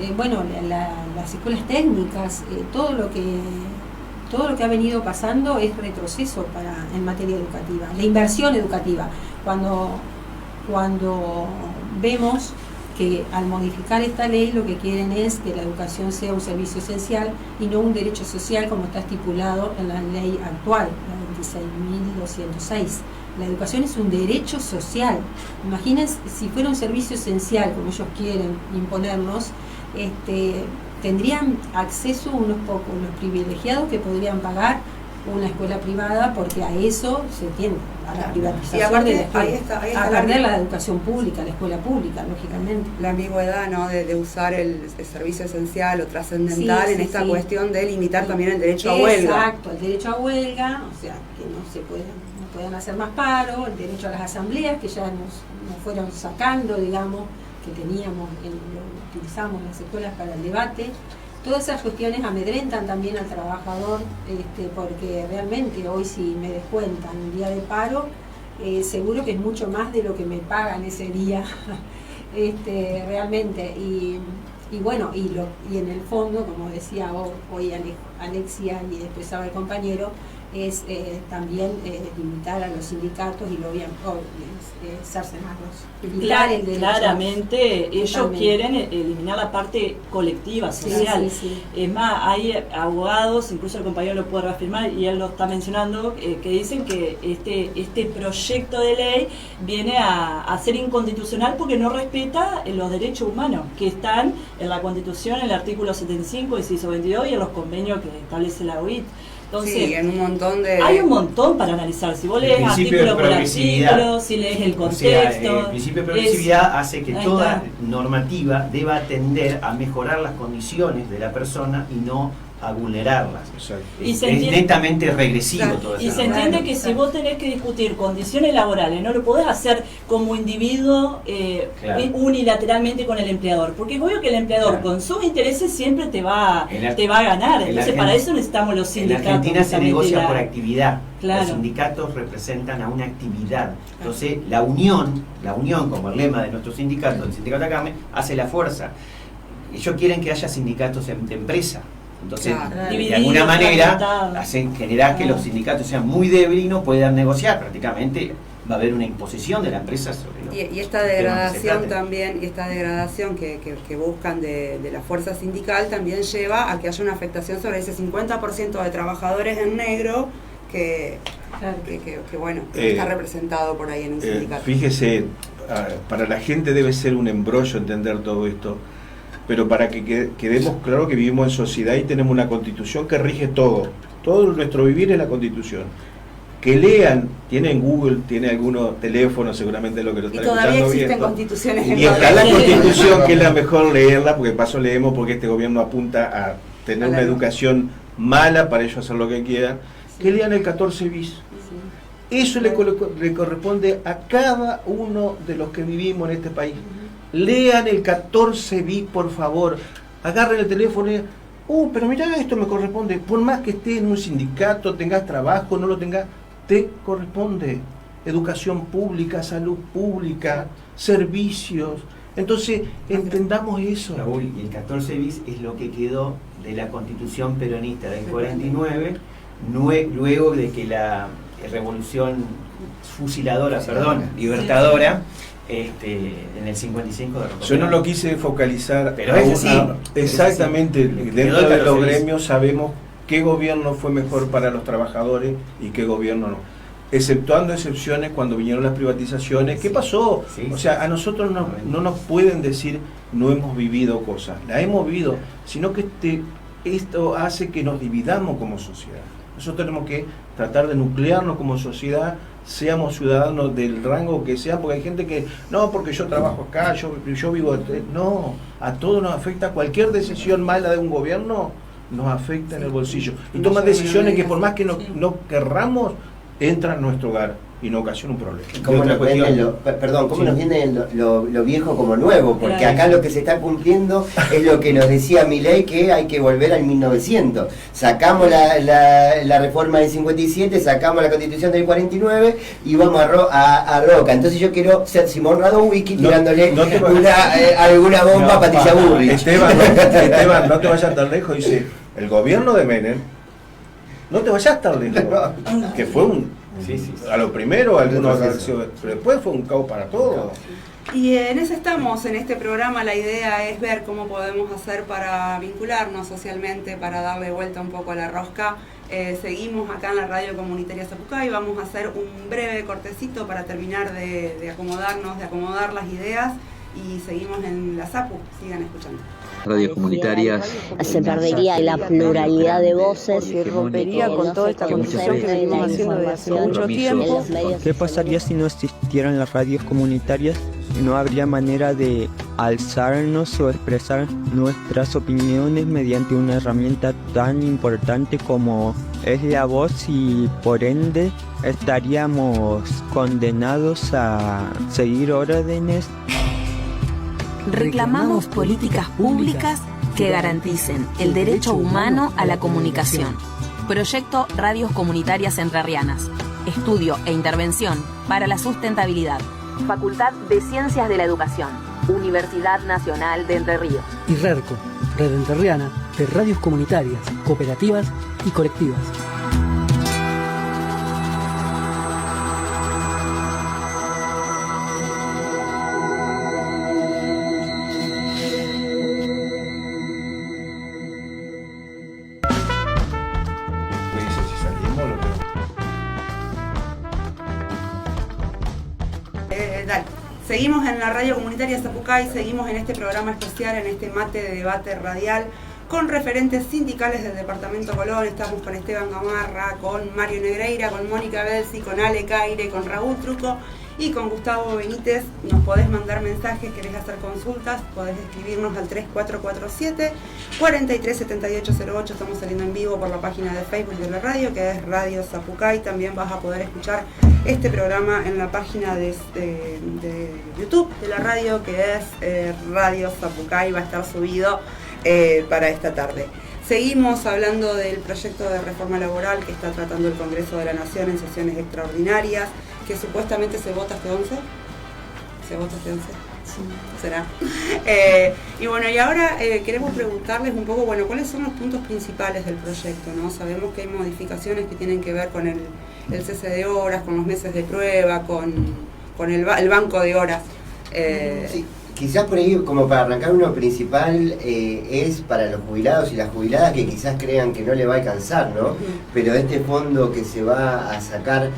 las escuelas técnicas, todo lo que ha venido pasando es retroceso en materia educativa, la inversión educativa. Cuando vemos que al modificar esta ley lo que quieren es que la educación sea un servicio esencial y no un derecho social como está estipulado en la ley actual, la 26.206. La educación es un derecho social. Imagínense si fuera un servicio esencial como ellos quieren imponernos, tendrían acceso unos pocos, los privilegiados, que podrían pagar una escuela privada, porque a eso se tiende, a la privatización. Y aparte, de la ahí está a perder la educación pública, la escuela pública, lógicamente. La ambigüedad, ¿no? de usar el servicio esencial o trascendental en esta cuestión de limitar también el derecho a huelga. Exacto, el derecho a huelga, o sea, que no puedan hacer más paro, el derecho a las asambleas, que ya nos fueron sacando, digamos, que teníamos, lo utilizamos en las escuelas para el debate. Todas esas cuestiones amedrentan también al trabajador, porque realmente hoy si me descuentan un día de paro, seguro que es mucho más de lo que me pagan ese día, realmente. Y bueno, y en el fondo, como decía hoy Alexia y expresaba el compañero, es también limitar a los sindicatos y cercenarlos. Claramente ellos quieren eliminar la parte colectiva, social. Sí. Es más, hay abogados, incluso el compañero lo puede reafirmar y él lo está mencionando, que dicen que este proyecto de ley viene a ser inconstitucional porque no respeta los derechos humanos que están en la Constitución, en el artículo 75, inciso 22 y en los convenios que establece la OIT. Entonces, sí, en un montón de... Hay un montón para analizar. Si vos lees artículo por artículo, si lees el contexto... el principio de progresividad hace que toda normativa deba tender a mejorar las condiciones de la persona y no a vulnerarlas. Es netamente regresivo todo eso. Y se entiende que si vos tenés que discutir condiciones laborales, no lo podés hacer como individuo unilateralmente con el empleador, porque es obvio que el empleador con sus intereses siempre te va a ganar. Entonces para eso necesitamos los sindicatos. En Argentina se negocia por actividad. Claro. Los sindicatos representan a una actividad. Entonces la unión, como el lema de nuestro sindicato, el sindicato de Carmen, hace la fuerza. Ellos quieren que haya sindicatos de empresa. Entonces, de alguna manera, hacen generar que los sindicatos sean muy débiles y no puedan negociar. Prácticamente va a haber una imposición de la empresa sobre los y esta degradación también, y esta degradación que buscan de la fuerza sindical también lleva a que haya una afectación sobre ese 50% de trabajadores en negro que bueno, está representado por ahí en un sindicato. Fíjese, para la gente debe ser un embrollo entender todo esto. Pero para que quedemos claro que vivimos en sociedad y tenemos una constitución que rige todo nuestro vivir es la constitución. Que lean, tienen Google, tiene algunos teléfonos, seguramente lo que lo están escuchando bien. Y todavía existen constituciones en y está la constitución que es la mejor leerla, porque de paso leemos porque este gobierno apunta a tener una educación mala para ellos hacer lo que quieran. Que lean el 14 bis. Eso le corresponde a cada uno de los que vivimos en este país. Lean el 14 bis, por favor. Agarren el teléfono y pero mirá, esto me corresponde. Por más que estés en un sindicato, tengas trabajo, no lo tengas, te corresponde. Educación pública, salud pública, servicios. Entonces, entendamos eso. Raúl, y el 14 bis es lo que quedó de la Constitución peronista del 49, luego de que la revolución libertadora, en el 55 de Yo no lo quise focalizar, pero es así. Exactamente, dentro de los gremios sabemos qué gobierno fue mejor para los trabajadores y qué gobierno no. Exceptuando excepciones cuando vinieron las privatizaciones. ¿Qué pasó? O sea, a nosotros no nos pueden decir no hemos vivido cosas, la hemos vivido, sino que esto hace que nos dividamos como sociedad. Nosotros tenemos que tratar de nuclearnos como sociedad, seamos ciudadanos del rango que sea, porque hay gente que, no, porque yo trabajo acá, yo vivo... No, a todos nos afecta, cualquier decisión mala de un gobierno nos afecta en el bolsillo. Y toma decisiones que por más que no querramos, entran en nuestro hogar y no ocasiona un problema. ¿Cómo nos venden lo viejo como nuevo? Porque acá lo que se está cumpliendo es lo que nos decía Milei, que hay que volver al 1900. Sacamos la reforma del 57, sacamos la constitución del 49 y vamos a Roca. Entonces yo quiero ser Simón Radowicki tirándole alguna bomba a Patricia Bullrich. Esteban, no te vayas tan lejos, dice, el gobierno de Menem, no te vayas tan lejos, que fue a lo primero algunos pero después fue un caos para todos. Y en eso estamos, en este programa la idea es ver cómo podemos hacer para vincularnos socialmente, para darle vuelta un poco a la rosca. Seguimos acá en la radio comunitaria Zapucay, vamos a hacer un breve cortecito para terminar de acomodarnos, de acomodar las ideas y seguimos en la Zapu, sigan escuchando. Radios comunitarias. Se perdería la pluralidad de voces. Se rompería con toda esta construcción que venimos haciendo desde hace mucho tiempo. ¿Qué pasaría si no existieran las radios comunitarias? no habría manera de alzarnos o expresar nuestras opiniones mediante una herramienta tan importante como es la voz, y por ende estaríamos condenados a seguir órdenes. Reclamamos políticas públicas que garanticen el derecho humano a la comunicación. Proyecto Radios Comunitarias Entrerrianas. Estudio e intervención para la sustentabilidad. Facultad de Ciencias de la Educación. Universidad Nacional de Entre Ríos. Y RERCO, Red Entrerriana de Radios Comunitarias, Cooperativas y Colectivas. Seguimos en la radio comunitaria Zapucay, seguimos en este programa especial, en este mate de debate radial con referentes sindicales del Departamento Colón. Estamos con Esteban Gamarra, con Mario Negreira, con Mónica Belsi, con Ale Caire, con Raúl Truco y con Gustavo Benítez. Nos podés mandar mensajes, querés hacer consultas, podés escribirnos al 3447-437808. Estamos saliendo en vivo por la página de Facebook de la radio, que es Radio Zapucay. También vas a poder escuchar este programa en la página de YouTube de la radio, que es Radio Zapucay. Va a estar subido para esta tarde. Seguimos hablando del proyecto de reforma laboral que está tratando el Congreso de la Nación en sesiones extraordinarias, que supuestamente se vota este 11. ¿Se vota este 11? Sí. ¿Será? Y bueno, y ahora queremos preguntarles un poco, bueno, ¿cuáles son los puntos principales del proyecto, ¿no? Sabemos que hay modificaciones que tienen que ver con el cese de horas, con los meses de prueba, con el banco de horas. Sí. Quizás por ahí, como para arrancar, uno principal es para los jubilados y las jubiladas, que quizás crean que no le va a alcanzar, ¿no? Pero este fondo que se va a sacar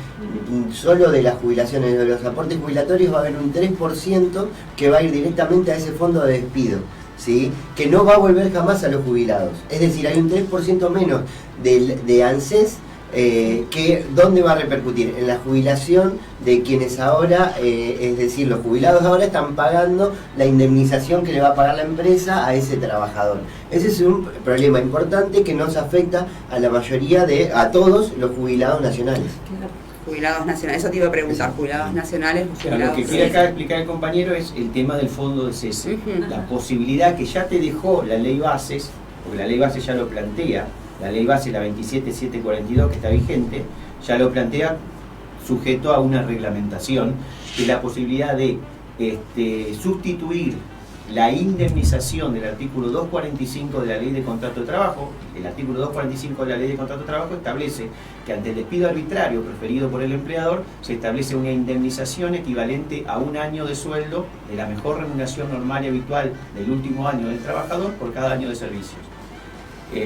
solo de las jubilaciones, de los aportes jubilatorios, va a haber un 3% que va a ir directamente a ese fondo de despido, ¿sí? Que no va a volver jamás a los jubilados. Es decir, hay un 3% menos de ANSES. Que ¿dónde va a repercutir? En la jubilación de quienes ahora, es decir, los jubilados ahora están pagando la indemnización que le va a pagar la empresa a ese trabajador. Ese es un problema importante que nos afecta a la mayoría a todos los jubilados nacionales. Jubilados nacionales, eso te iba a preguntar, jubilados nacionales, jubilados. Lo que quiere acá explicar el compañero es el tema del fondo de cese, la posibilidad que ya te dejó la ley bases, porque la ley base ya lo plantea. La ley base, la 27742, que está vigente, ya lo plantea sujeto a una reglamentación, que es la posibilidad de sustituir la indemnización del artículo 245 de la Ley de Contrato de Trabajo. El artículo 245 de la Ley de Contrato de Trabajo establece que ante el despido arbitrario preferido por el empleador, se establece una indemnización equivalente a un año de sueldo de la mejor remuneración normal y habitual del último año del trabajador por cada año de servicios.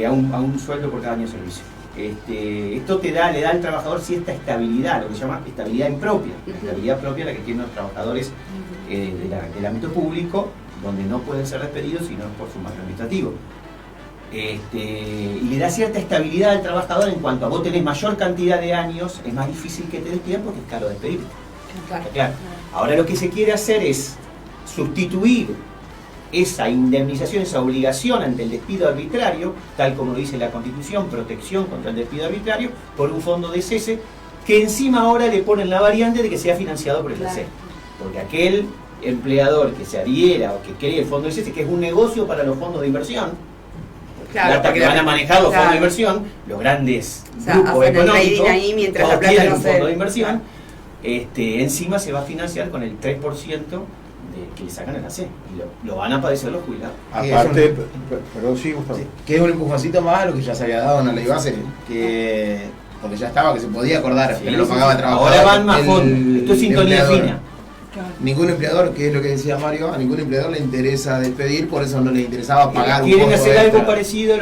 A un sueldo por cada año de servicio. Esto le da al trabajador cierta estabilidad, lo que se llama estabilidad impropia, la estabilidad propia la que tienen los trabajadores del ámbito público, donde no pueden ser despedidos sino por su marco administrativo. Y le da cierta estabilidad al trabajador en cuanto a vos tenés mayor cantidad de años, es más difícil que te despidan porque es caro despedirte. Claro. Ahora lo que se quiere hacer es sustituir esa indemnización, esa obligación ante el despido arbitrario, tal como lo dice la Constitución, protección contra el despido arbitrario, por un fondo de cese, que encima ahora le ponen la variante de que sea financiado por el cese. Porque aquel empleador que se adhiera o que cree el fondo de cese, que es un negocio para los fondos de inversión, plata que van a manejar los fondos de inversión, los grandes grupos económicos, ahí mientras todos la plata tienen no un fondo de inversión, encima se va a financiar con el 3% que le sacan en la C, y lo van a padecer los jubilados. Aparte, perdón, sí, Gustavo. Que es un empujoncito más a lo que ya se había dado en la ley base, porque ya estaba, que se podía acordar, pero lo pagaba el trabajador. Ahora van más fondo, esto es sintonía fina. Ningún empleador, que es lo que decía Mario, a ningún empleador le interesa despedir, por eso no le interesaba pagar un quieren poco hacer extra. algo parecido a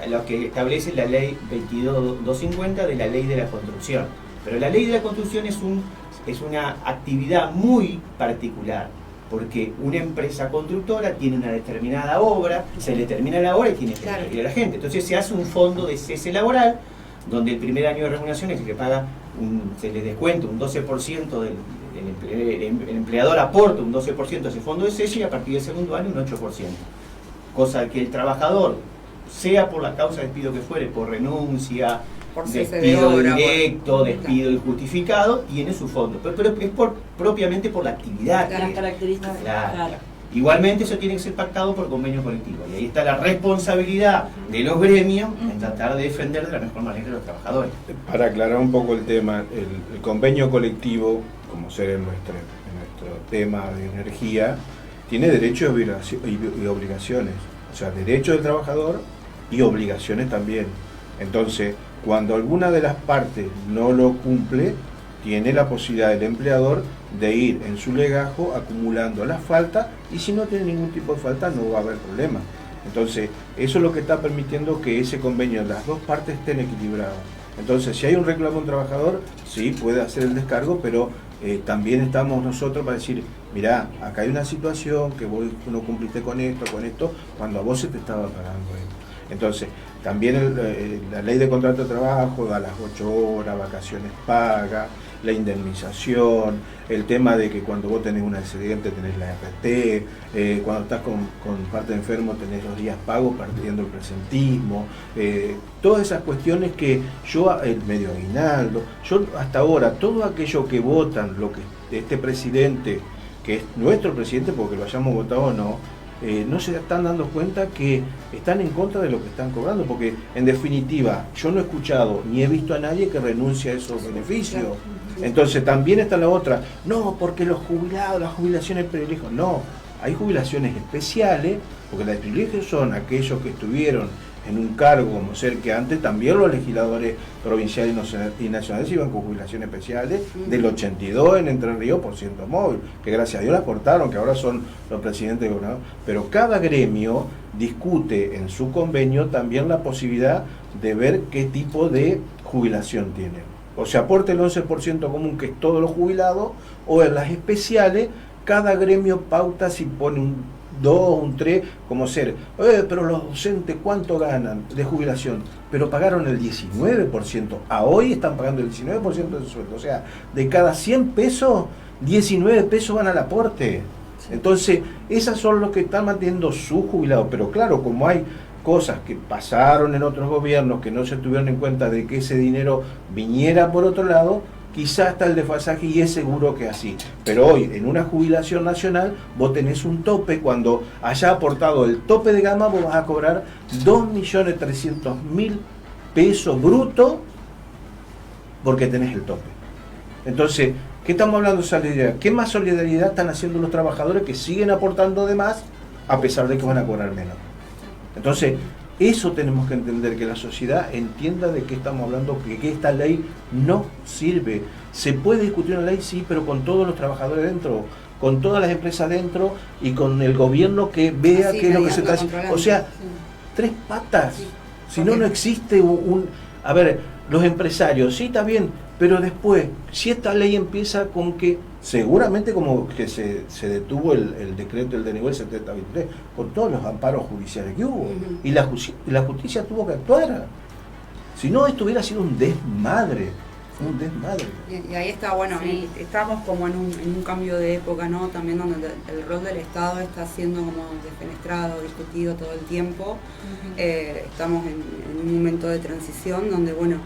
lo que establece la ley 22250 de la ley de la construcción. Pero la ley de la construcción es una actividad muy particular, porque una empresa constructora tiene una determinada obra, se le termina la obra y tiene que despedir a la gente. Entonces se hace un fondo de cese laboral, donde el primer año de remuneración es el que paga, se le descuenta un 12% el empleador aporta un 12% a ese fondo de sello y a partir del segundo año un 8%. Cosa que el trabajador, sea por la causa de despido que fuere, por renuncia, por cese de despido obra, directo, despido injustificado, tiene su fondo. Pero es propiamente por la actividad. Las características. Claro. Igualmente eso tiene que ser pactado por convenio colectivo. Y ahí está la responsabilidad de los gremios en tratar de defender de la mejor manera a los trabajadores. Para aclarar un poco el tema, el convenio colectivo, como ser en nuestro tema de energía, tiene derechos y obligaciones. O sea, derechos del trabajador y obligaciones también. Entonces, cuando alguna de las partes no lo cumple, tiene la posibilidad del empleador de ir en su legajo acumulando las faltas, y si no tiene ningún tipo de falta no va a haber problema. Entonces, eso es lo que está permitiendo que ese convenio, las dos partes estén equilibradas. Entonces, si hay un reclamo de un trabajador, sí, puede hacer el descargo, pero también estamos nosotros para decir, mirá, acá hay una situación que vos no cumpliste con esto, cuando a vos se te estaba pagando esto. Entonces, también la ley de contrato de trabajo da las 8 horas, vacaciones pagas, la indemnización, el tema de que cuando vos tenés un accidente tenés la RT, cuando estás con parte de enfermo tenés los días pagos perdiendo el presentismo, todas esas cuestiones que el medio aguinaldo, yo hasta ahora, todo aquello que votan, lo que este presidente, que es nuestro presidente porque lo hayamos votado o no, no se están dando cuenta que están en contra de lo que están cobrando, porque en definitiva yo no he escuchado ni he visto a nadie que renuncie a esos beneficios. Entonces también está la otra, no, porque los jubilados, las jubilaciones privilegios, no, hay jubilaciones especiales, porque los privilegios son aquellos que estuvieron en un cargo, como ser que antes también los legisladores provinciales y nacionales iban con jubilaciones especiales del 82 en Entre Ríos por ciento móvil, que gracias a Dios las cortaron, que ahora son los presidentes de gobernador. Pero cada gremio discute en su convenio también la posibilidad de ver qué tipo de jubilación tienen. O se aporta el 11% común, que es todos los jubilados, o en las especiales, cada gremio pauta si pone un 2, un 3, como ser, pero los docentes ¿cuánto ganan de jubilación? Pero pagaron el 19%, a hoy están pagando el 19% de su sueldo, o sea, de cada 100 pesos, 19 pesos van al aporte. Entonces, esos son los que están manteniendo su jubilado, pero claro, como hay cosas que pasaron en otros gobiernos que no se tuvieron en cuenta de que ese dinero viniera por otro lado, quizás está el desfasaje y es seguro que así. Pero hoy, en una jubilación nacional, vos tenés un tope, cuando haya aportado el tope de gama, vos vas a cobrar 2.300.000 pesos brutos porque tenés el tope. Entonces, ¿qué estamos hablando de solidaridad? ¿Qué más solidaridad están haciendo los trabajadores que siguen aportando de más a pesar de que van a cobrar menos? Entonces, eso tenemos que entender, que la sociedad entienda de qué estamos hablando, que esta ley no sirve. Se puede discutir una ley, sí, pero con todos los trabajadores dentro, con todas las empresas dentro y con el gobierno que vea qué es lo que se está haciendo. O sea, tres patas. Si no, no existe A ver, los empresarios, sí, está bien, pero después, si esta ley empieza con que, seguramente como que se detuvo el decreto, el de nivel 7023, con todos los amparos judiciales que hubo, y la justicia tuvo que actuar. Si no, esto hubiera sido un desmadre. Y ahí está, bueno, estamos como en un cambio de época, ¿no? También donde el rol del Estado está siendo como defenestrado, discutido todo el tiempo. Estamos en un momento de transición donde, bueno,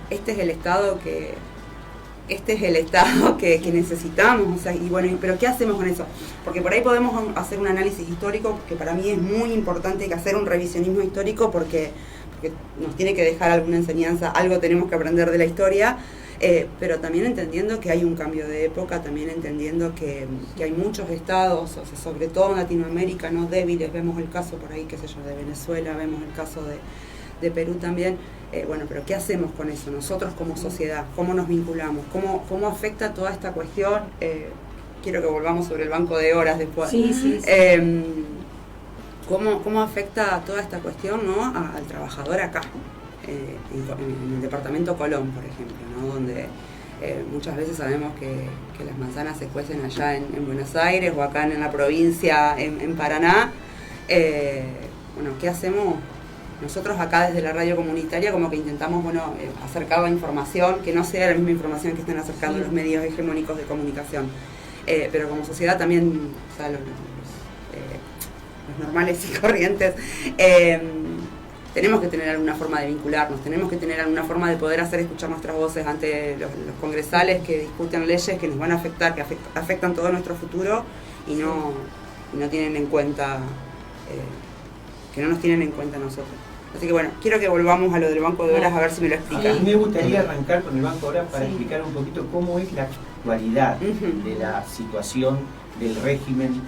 este es el Estado que necesitamos, o sea, y bueno, pero ¿qué hacemos con eso? Porque por ahí podemos hacer un análisis histórico, que para mí es muy importante, que hacer un revisionismo histórico porque nos tiene que dejar alguna enseñanza, algo tenemos que aprender de la historia, pero también entendiendo que hay un cambio de época, también entendiendo que hay muchos estados, o sea, sobre todo en Latinoamérica, no débiles, vemos el caso por ahí, qué sé yo, de Venezuela, vemos el caso de Perú también. Bueno, pero ¿qué hacemos con eso? Nosotros como sociedad, ¿cómo nos vinculamos? ¿Cómo afecta toda esta cuestión? Quiero que volvamos sobre el banco de horas después. Sí. ¿Cómo afecta toda esta cuestión, ¿no? al trabajador acá, en el departamento Colón, por ejemplo, ¿no? Donde muchas veces sabemos que las manzanas se cuecen allá en Buenos Aires o acá en la provincia, en Paraná. Bueno, ¿qué hacemos nosotros acá desde la radio comunitaria como que intentamos, acercar la información, que no sea la misma información que están acercando los medios hegemónicos de comunicación. Pero como sociedad también, o sea, los normales y corrientes, tenemos que tener alguna forma de vincularnos, tenemos que tener alguna forma de poder hacer escuchar nuestras voces ante los congresales que discuten leyes que nos van a afectar, que afectan todo nuestro futuro y no tienen en cuenta, que no nos tienen en cuenta nosotros. Así que bueno, quiero que volvamos a lo del banco de horas a ver si me lo explican. A mí me gustaría arrancar con el banco de horas para explicar un poquito cómo es la actualidad de la situación del régimen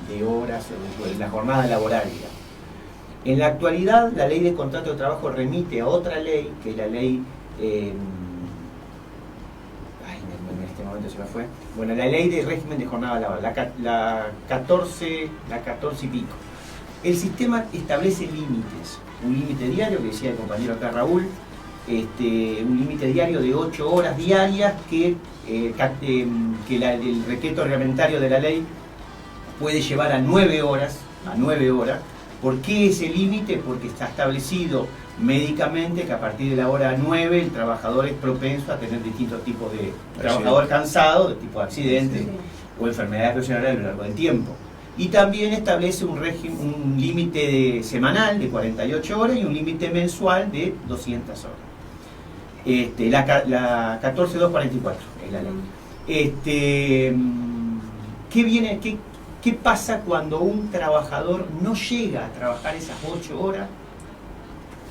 de horas o de la jornada laboral, digamos. En la actualidad, la ley de contrato de trabajo remite a otra ley, que es la ley, en este momento se me fue, bueno, la ley de régimen de jornada laboral, la 14 y pico. El sistema establece límites, un límite diario, que decía el compañero acá Raúl, un límite diario de 8 horas diarias que el decreto reglamentario de la ley puede llevar a 9 horas. ¿Por qué ese límite? Porque está establecido médicamente que a partir de la hora 9 el trabajador es propenso a tener distintos tipos de trabajador cansado, de tipo de accidentes o enfermedades profesionales a lo largo del tiempo. Y también establece un límite semanal de 48 horas y un límite mensual de 200 horas. La 14244 es la ley. ¿Qué pasa cuando un trabajador no llega a trabajar esas 8 horas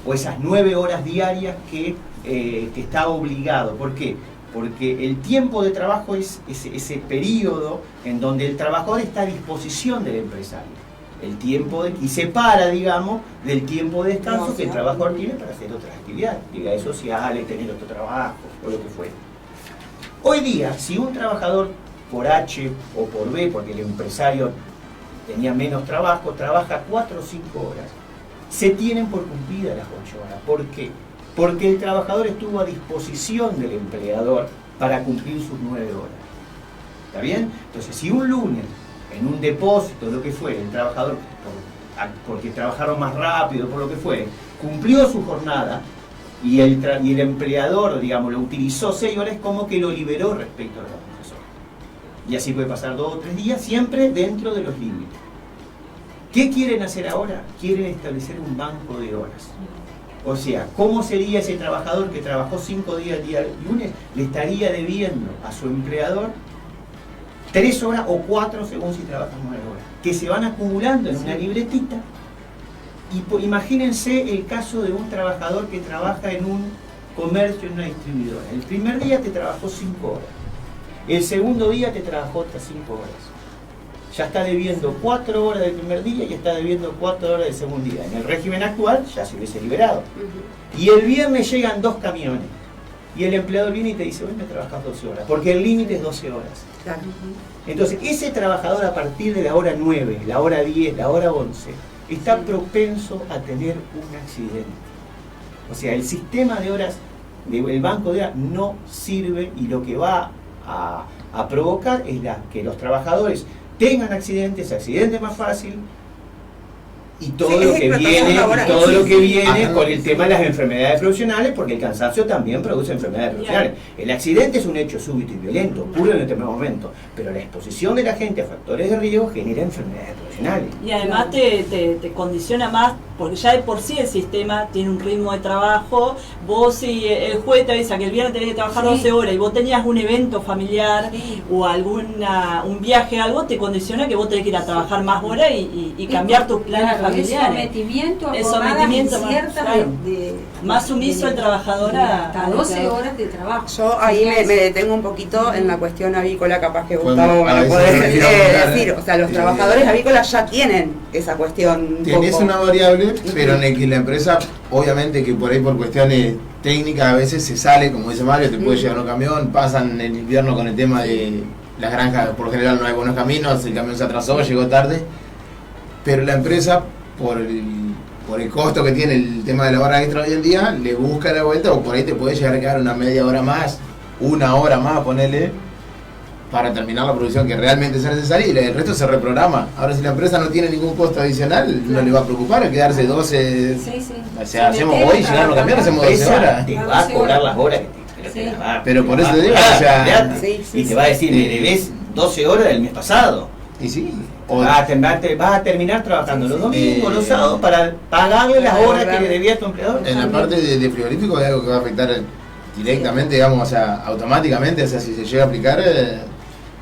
o esas 9 horas diarias que está obligado? ¿Por qué? Porque el tiempo de trabajo es ese periodo en donde el trabajador está a disposición del empresario. Y se para, digamos, del tiempo de descanso que el trabajador tiene para hacer otras actividades, actividades sociales, tener otro trabajo o lo que fuera. Hoy día, si un trabajador por H o por B, porque el empresario tenía menos trabajo, trabaja 4 o 5 horas, se tienen por cumplidas las 8 horas. ¿Por qué? Porque el trabajador estuvo a disposición del empleador para cumplir sus 9 horas. ¿Está bien? Entonces, si un lunes, en un depósito, lo que fuere, el trabajador, porque trabajaron más rápido, por lo que fuere, cumplió su jornada y el empleador, digamos, lo utilizó 6 horas, como que lo liberó respecto a los profesores. Y así puede pasar 2 o 3 días, siempre dentro de los límites. ¿Qué quieren hacer ahora? Quieren establecer un banco de horas. O sea, ¿cómo sería ese trabajador que trabajó 5 días el día lunes? Le estaría debiendo a su empleador 3 horas o 4 según si trabaja 9 horas, que se van acumulando en una libretita. Y imagínense el caso de un trabajador que trabaja en un comercio, en una distribuidora. El primer día te trabajó 5 horas. El segundo día te trabajó otras 5 horas. Ya está debiendo 4 horas del primer día y está debiendo 4 horas del segundo día. En el régimen actual ya se hubiese liberado. Y el viernes llegan 2 camiones. Y el empleador viene y te dice, hoy me trabajas 12 horas. Porque el límite es 12 horas. Claro. Entonces, ese trabajador a partir de la hora 9, la hora 10, la hora 11, está propenso a tener un accidente. O sea, el sistema de horas, el banco de horas no sirve y lo que va a provocar es que los trabajadores tengan accidentes más fácil y todo lo que viene con el tema de las enfermedades profesionales, porque el cansancio también produce enfermedades profesionales. El accidente es un hecho súbito y violento, ocurre en un determinado momento, pero la exposición de la gente a factores de riesgo genera enfermedades profesionales. Y además te condiciona más, porque ya de por sí el sistema tiene un ritmo de trabajo. Vos, si el juez te avisa que el viernes tenés que trabajar 12 horas y vos tenías un evento familiar o un viaje, algo, te condiciona que vos tenés que ir a trabajar más horas y cambiar tus planes familiares. El sometimiento más sumiso el trabajador hasta 12 horas de trabajo. Yo ahí me detengo un poquito en la cuestión avícola, capaz que Gustavo me lo puede decir. O sea, los trabajadores avícolas ya tienen esa cuestión. Tenés una variable, pero en el que la empresa, obviamente que por ahí por cuestiones técnicas a veces se sale, como dice Mario, te puede llevar un camión, pasan el invierno con el tema de las granjas, por general no hay buenos caminos, el camión se atrasó, llegó tarde, pero la empresa, por el costo que tiene el tema de la hora extra hoy en día, le busca la vuelta, o por ahí te puede llegar a quedar una media hora más, 1 hora más, ponele, para terminar la producción que realmente sea necesaria y el resto se reprograma. Ahora, si la empresa no tiene ningún costo adicional, no le va a preocupar quedarse 12. O sea, hacemos hoy, llegaron los camiones, hacemos 12 horas. Te va a cobrar las horas que te las va a... Pero por eso te digo, o sea... Y te va a decir, le debes 12 horas del mes pasado. Y sí. Vas a terminar trabajando los domingos, los sábados, para pagarle las horas que le debía a tu empleador. En la parte de frigorífico hay algo que va a afectar directamente, digamos, o sea, automáticamente, o sea, si se llega a aplicar,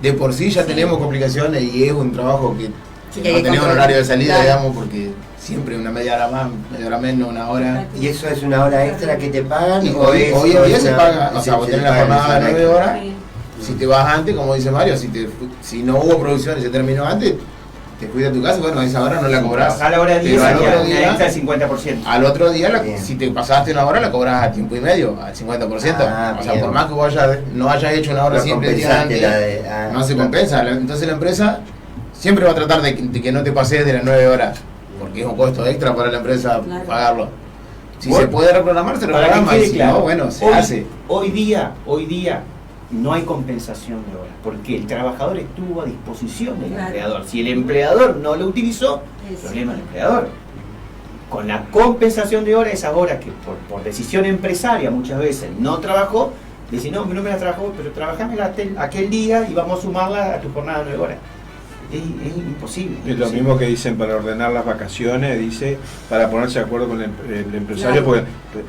de por sí ya tenemos complicaciones y es un trabajo que no tenemos horario de salida, digamos, porque siempre una media hora más, media hora menos, una hora. ¿Y eso es una hora extra que te pagan? Y hoy en día se paga, o sea, vos tenés la jornada de 9 horas, si te vas antes, como dice Mario, si no hubo producción y se terminó antes, te fuiste a tu casa, bueno, a esa hora no la cobrás. A la hora 10 día extra el 50%. Al otro día, si te pasaste una hora, la cobras a tiempo y medio, al 50%. O sea, bien. por más que vos no hayas hecho una hora siempre el día antes, no se compensa. Entonces la empresa siempre va a tratar de que no te pases de las 9 horas, porque es un costo extra para la empresa pagarlo. Si se puede reprogramar, se reprograma, y si no, bueno, se hace. Hoy día no hay compensación de horas, porque el trabajador estuvo a disposición del empleador. Si el empleador no lo utilizó, el problema del empleador. Con la compensación de horas, esas horas que por decisión empresaria muchas veces no trabajó, dice, no me la trabajó, pero trabajame aquel día y vamos a sumarla a tu jornada de 9 horas. Es imposible. Es lo mismo que dicen para ordenar las vacaciones, dice, para ponerse de acuerdo con el empresario, porque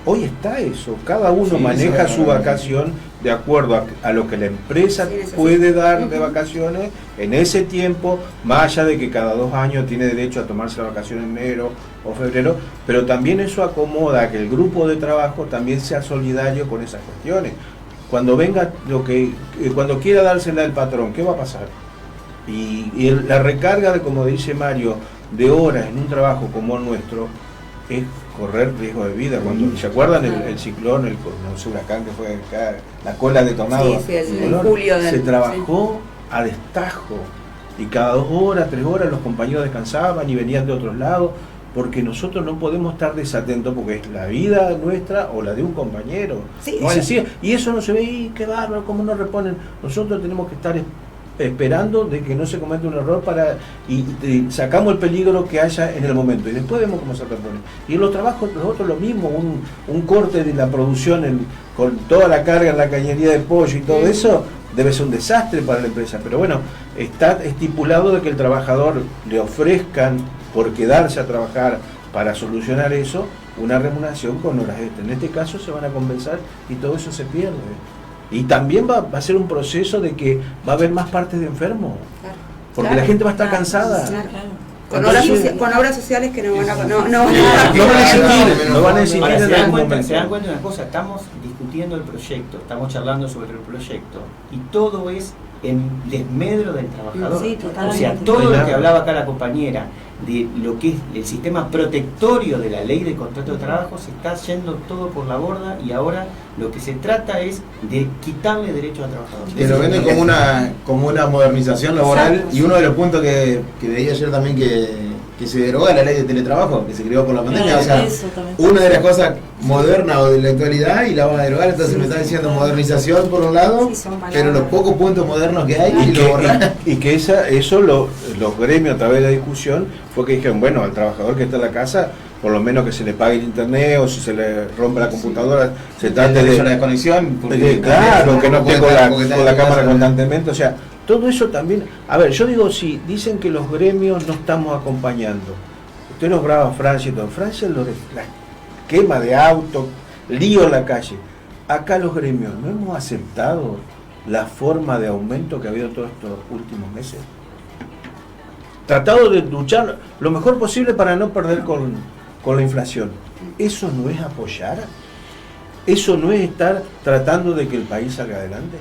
hoy está eso, cada uno maneja su vacación de acuerdo a lo que la empresa puede dar de vacaciones en ese tiempo, más allá de que cada 2 años tiene derecho a tomarse la vacación en enero o febrero, pero también eso acomoda a que el grupo de trabajo también sea solidario con esas cuestiones. Cuando venga cuando quiera dársela el patrón, ¿qué va a pasar? Y la recarga de, como dice Mario, de horas en un trabajo como el nuestro es correr riesgo de vida. Cuando se acuerdan el ciclón, el huracán que fue acá, la cola de tornado, en julio se trabajó a destajo y cada 2 horas, 3 horas los compañeros descansaban y venían de otros lados, porque nosotros no podemos estar desatentos porque es la vida nuestra o la de un compañero. Y eso no se ve, y qué bárbaro, cómo no reponen. Nosotros tenemos que estar esperando de que no se cometa un error y sacamos el peligro que haya en el momento y después vemos cómo se repone. Y en los trabajos nosotros lo mismo, un corte de la producción con toda la carga en la cañería de pollo y todo eso debe ser un desastre para la empresa, pero bueno, está estipulado de que el trabajador le ofrezcan por quedarse a trabajar para solucionar eso una remuneración con horas extras. En este caso se van a compensar y todo eso se pierde. Y también va a ser un proceso de que va a haber más partes de enfermos, porque la gente va a estar cansada. Con obras sociales que no van a existir en algún momento. Se dan cuenta de una cosa, estamos discutiendo el proyecto, estamos charlando sobre el proyecto y todo es en desmedro del trabajador. O sea, todo lo que hablaba acá la compañera de lo que es el sistema protectorio de la ley de contrato de trabajo se está yendo todo por la borda y ahora lo que se trata es de quitarle derechos al trabajador. Te lo venden como una modernización laboral. Exacto. Y uno de los puntos que leí ayer también que se deroga la ley de teletrabajo que se creó por la pandemia, o sea, una de las cosas modernas o de la actualidad y la van a derogar, entonces me está diciendo modernización por un lado, pero los pocos puntos modernos que hay y que eso los gremios a través de la discusión fue que dijeron, bueno, al trabajador que está en la casa por lo menos que se le pague el internet o si se le rompe la computadora se trate de la desconexión, claro, que no esté con la cámara constantemente, o sea, todo eso también. A ver, yo digo, si dicen que los gremios no estamos acompañando, usted nombraba Francia y todo, Francia la quema de autos, lío en la calle, acá los gremios no hemos aceptado la forma de aumento que ha habido todos estos últimos meses, tratado de luchar lo mejor posible para no perder con la inflación. ¿Eso no es apoyar? ¿Eso no es estar tratando de que el país salga adelante?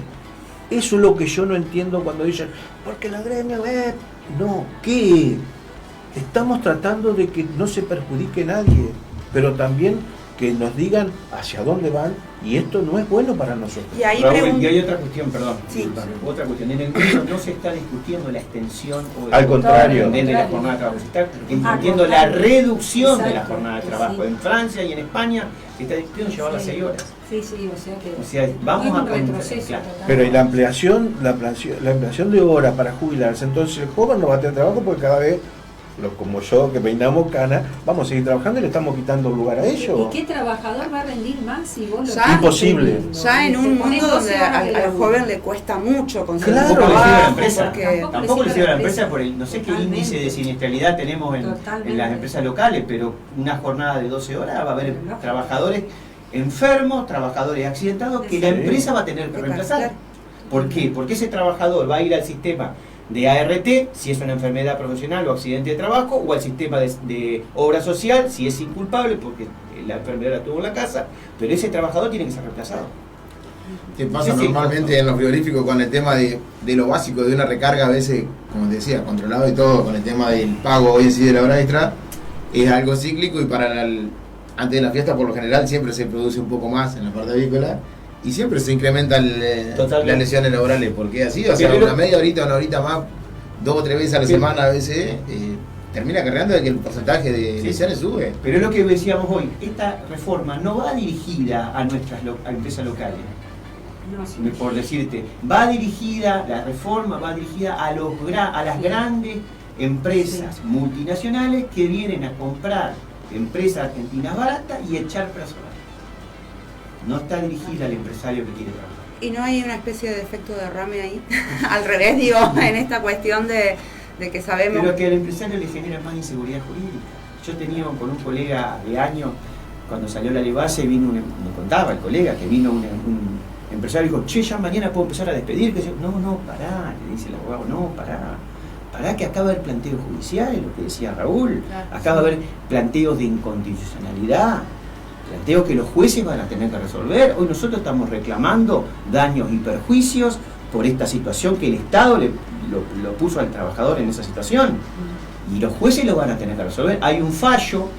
Eso es lo que yo no entiendo cuando dicen, porque la gremio no, ¿qué? Estamos tratando de que no se perjudique nadie, pero también que nos digan hacia dónde van, y esto no es bueno para nosotros. Y ahí Raúl, y hay otra cuestión, perdón, Sí. otra cuestión. En el mundo no se está discutiendo la extensión o Al contrario. de la jornada de trabajo, se está discutiendo la reducción de la jornada de trabajo. En Francia y en España se está discutiendo llevarla a 6 horas. Sí, sí, O sea, vamos es un a retroceso claro. total. Pero y la ampliación de horas para jubilarse, entonces el joven no va a tener trabajo porque cada vez, como yo que peinamos cana, vamos a seguir trabajando y le estamos quitando lugar a ellos. ¿Y qué trabajador va a rendir más si vos lo Ya, imposible. Ya en un mundo donde al joven le cuesta mucho conseguir Tampoco le sirve a la empresa, porque tampoco le sirve a la empresa por el, no sé qué índice de siniestralidad tenemos en las empresas locales, pero una jornada de 12 horas va a haber trabajadores enfermos, trabajadores accidentados que la empresa va a tener que reemplazar. ¿Por qué? Porque ese trabajador va a ir al sistema de ART, si es una enfermedad profesional o accidente de trabajo, o al sistema de obra social, si es inculpable, porque la enfermedad la tuvo en la casa, pero ese trabajador tiene que ser reemplazado. ¿Qué pasa normalmente en los frigoríficos con el tema de lo básico de una recarga, a veces, como te decía, controlado y todo, con el tema del pago hoy en sí de la hora extra, es algo cíclico y antes de la fiesta por lo general siempre se produce un poco más en la parte avícola y siempre se incrementan las lesiones laborales, porque así, o sea, una media horita, una horita más, 2 o 3 veces a la semana a veces, termina cargando de que el porcentaje de lesiones sube. Pero es lo que decíamos hoy, esta reforma no va dirigida a nuestras empresas locales. Por decirte, la reforma va dirigida a las grandes empresas multinacionales que vienen a comprar empresas argentinas baratas y echar personal. No está dirigida al empresario que quiere trabajar. ¿Y no hay una especie de efecto derrame ahí? Al revés, digo, en esta cuestión de que sabemos... Pero que al empresario le genera más inseguridad jurídica. Yo tenía con un colega de años, cuando salió la ley base, me contaba el colega que vino un empresario y dijo, che, ya mañana puedo empezar a despedir. No, pará, le dice el abogado, no, pará que acaba de haber planteos judiciales, lo que decía Raúl, acaba de haber planteos de inconstitucionalidad, planteos que los jueces van a tener que resolver. Hoy nosotros estamos reclamando daños y perjuicios por esta situación que el Estado lo puso al trabajador en esa situación, y los jueces lo van a tener que resolver. Hay un fallo,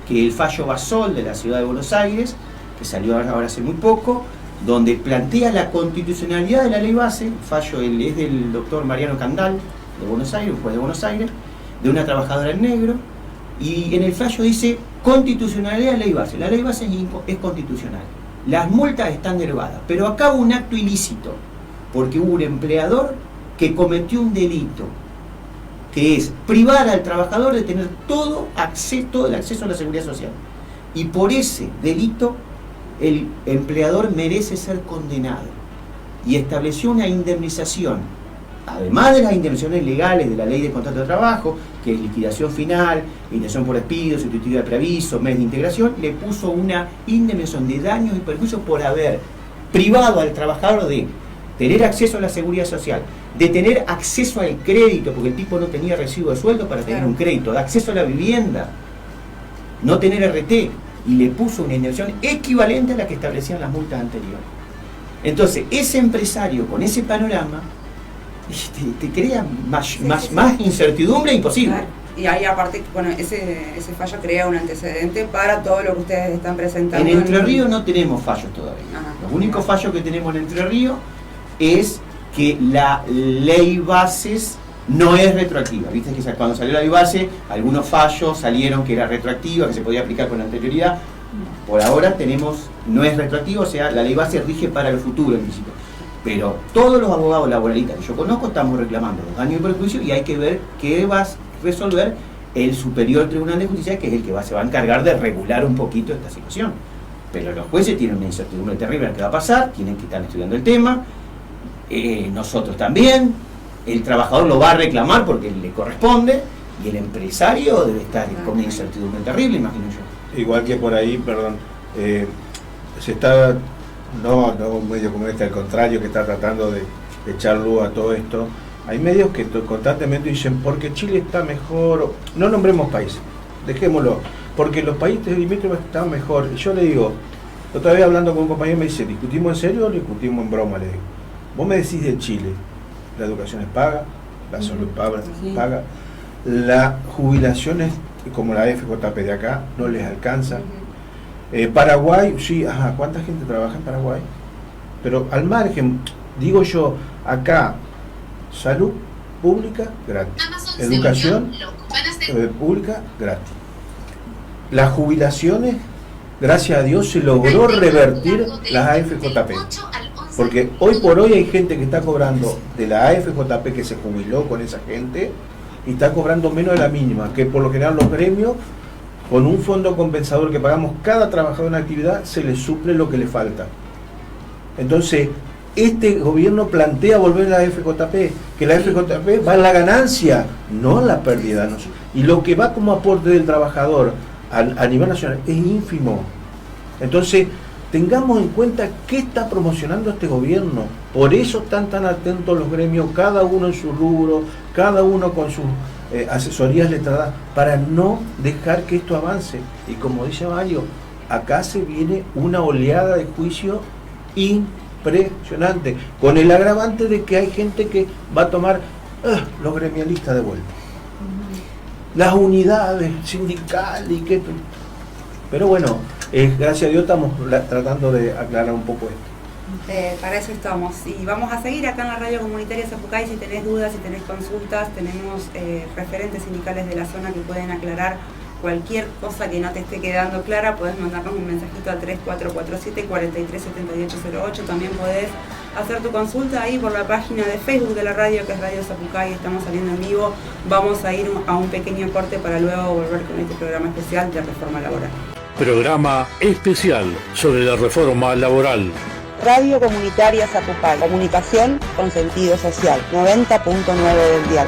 que el fallo Basol de la Ciudad de Buenos Aires, que salió ahora hace muy poco, donde plantea la constitucionalidad de la ley base. El fallo es del doctor Mariano Candal, de Buenos Aires, un juez de Buenos Aires, de una trabajadora en negro, y en el fallo dice constitucionalidad de la ley base. La ley base es constitucional. Las multas están derogadas, pero acá hubo un acto ilícito, porque hubo un empleador que cometió un delito, que es privar al trabajador de tener todo el acceso a la seguridad social. Y por ese delito el empleador merece ser condenado, y estableció una indemnización, además de las indemnizaciones legales de la ley de contrato de trabajo, que es liquidación final, indemnización por despido, sustitutividad de preaviso, mes de integración. Le puso una indemnización de daños y perjuicios por haber privado al trabajador de tener acceso a la seguridad social, de tener acceso al crédito, porque el tipo no tenía recibo de sueldo para tener un crédito, de acceso a la vivienda, no tener RT, y le puso una indemnización equivalente a la que establecían las multas anteriores. Entonces, ese empresario con ese panorama te crea más incertidumbre imposible. Claro. Y ahí aparte, bueno, ese fallo crea un antecedente para todo lo que ustedes están presentando. En Entre Ríos no tenemos fallos todavía. Los únicos fallos que tenemos en Entre Ríos es que la ley bases no es retroactiva. Viste que cuando salió la ley base, algunos fallos salieron que era retroactiva, que se podía aplicar con anterioridad. Por ahora no es retroactivo, o sea, la ley base rige para el futuro en principio. Pero todos los abogados laboralistas que yo conozco estamos reclamando los daños y perjuicios, y hay que ver qué va a resolver el Superior Tribunal de Justicia, que es el que se va a encargar de regular un poquito esta situación. Pero los jueces tienen una incertidumbre terrible en qué va a pasar, tienen que estar estudiando el tema, nosotros también. El trabajador lo va a reclamar porque le corresponde, y el empresario debe estar con una incertidumbre terrible, imagino yo. Igual que por ahí, perdón, se está, no un medio como este, al contrario, que está tratando de echar luz a todo esto. Hay medios que constantemente dicen, porque Chile está mejor, no nombremos países, dejémoslo, porque los países limítrofes están mejor. Y yo le digo, otra vez hablando con un compañero, me dice, ¿discutimos en serio o discutimos en broma? Le digo, vos me decís de Chile, la educación es paga, la salud paga, la jubilación es como la FJP de acá, no les alcanza. Paraguay, sí, ¿cuánta gente trabaja en Paraguay? Pero al margen, digo yo, acá, salud pública gratis, educación pública gratis. Las jubilaciones, gracias a Dios, se logró revertir las AFJP. Porque hoy por hoy hay gente que está cobrando de la AFJP que se jubiló con esa gente y está cobrando menos de la mínima, que por lo general los gremios, con un fondo compensador que pagamos cada trabajador en actividad, se le suple lo que le falta. Entonces, este gobierno plantea volver a la AFJP, que la AFJP va a la ganancia, no a la pérdida. ¿No? Y lo que va como aporte del trabajador a nivel nacional es ínfimo. Entonces, tengamos en cuenta qué está promocionando este gobierno. Por eso están tan atentos los gremios, cada uno en su rubro, cada uno con sus asesorías letradas, para no dejar que esto avance. Y como dice Mario, acá se viene una oleada de juicio impresionante, con el agravante de que hay gente que va a tomar los gremialistas de vuelta. Las unidades sindicales y que... Pero bueno, gracias a Dios estamos tratando de aclarar un poco esto. Para eso estamos. Y vamos a seguir acá en la radio comunitaria Zapucay. Si tenés dudas, si tenés consultas, tenemos referentes sindicales de la zona que pueden aclarar cualquier cosa que no te esté quedando clara. Podés mandarnos un mensajito al 3447-437808. También podés hacer tu consulta ahí por la página de Facebook de la radio, que es Radio Zapucay. Estamos saliendo en vivo. Vamos a ir a un pequeño corte para luego volver con este programa especial de reforma laboral. Programa especial sobre la reforma laboral. Radio Comunitaria Zapucay. Comunicación con sentido social. 90.9 del dial.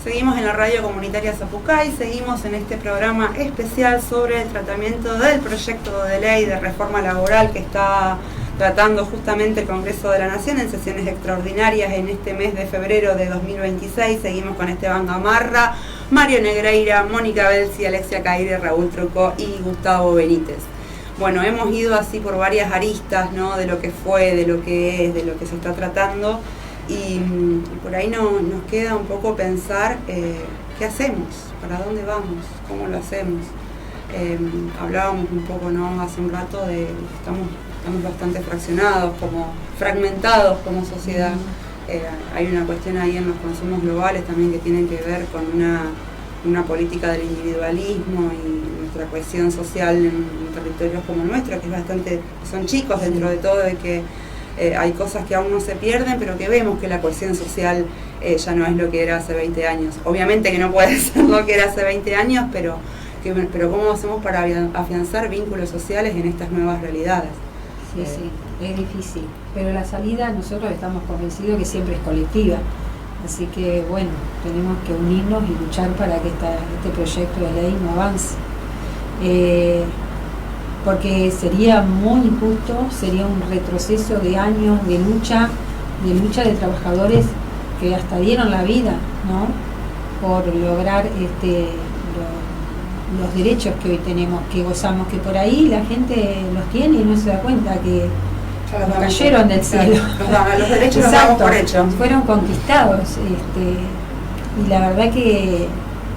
Seguimos en la radio comunitaria Zapucay, seguimos en este programa especial sobre el tratamiento del proyecto de ley de reforma laboral que está tratando justamente el Congreso de la Nación en sesiones extraordinarias en este mes de febrero de 2026. Seguimos con Esteban Gamarra, Mario Negreira, Mónica Belsi, Alexia Caire, Raúl Trucó y Gustavo Benítez. Bueno, hemos ido así por varias aristas, ¿no? De lo que fue, de lo que es, de lo que se está tratando. Y por ahí nos queda un poco pensar qué hacemos, para dónde vamos, cómo lo hacemos. Hablábamos un poco, ¿no? Hace un rato de que estamos bastante fraccionados, fragmentados como sociedad. Hay una cuestión ahí en los consumos globales también que tienen que ver con una política del individualismo y nuestra cohesión social en territorios como el nuestro, que son chicos dentro de todo, de que hay cosas que aún no se pierden, pero que vemos que la cohesión social ya no es lo que era hace 20 años. Obviamente que no puede ser lo que era hace 20 años, pero ¿cómo hacemos para afianzar vínculos sociales en estas nuevas realidades? Sí, es difícil, pero la salida nosotros estamos convencidos que siempre es colectiva. Así que bueno, tenemos que unirnos y luchar para que este proyecto de ley no avance. Porque sería muy injusto, sería un retroceso de años de lucha de trabajadores que hasta dieron la vida, ¿no? Por lograr los derechos que hoy tenemos, que gozamos, que por ahí la gente los tiene y no se da cuenta que no cayeron del cielo. Los derechos los damos por hecho. Fueron conquistados. Y la verdad que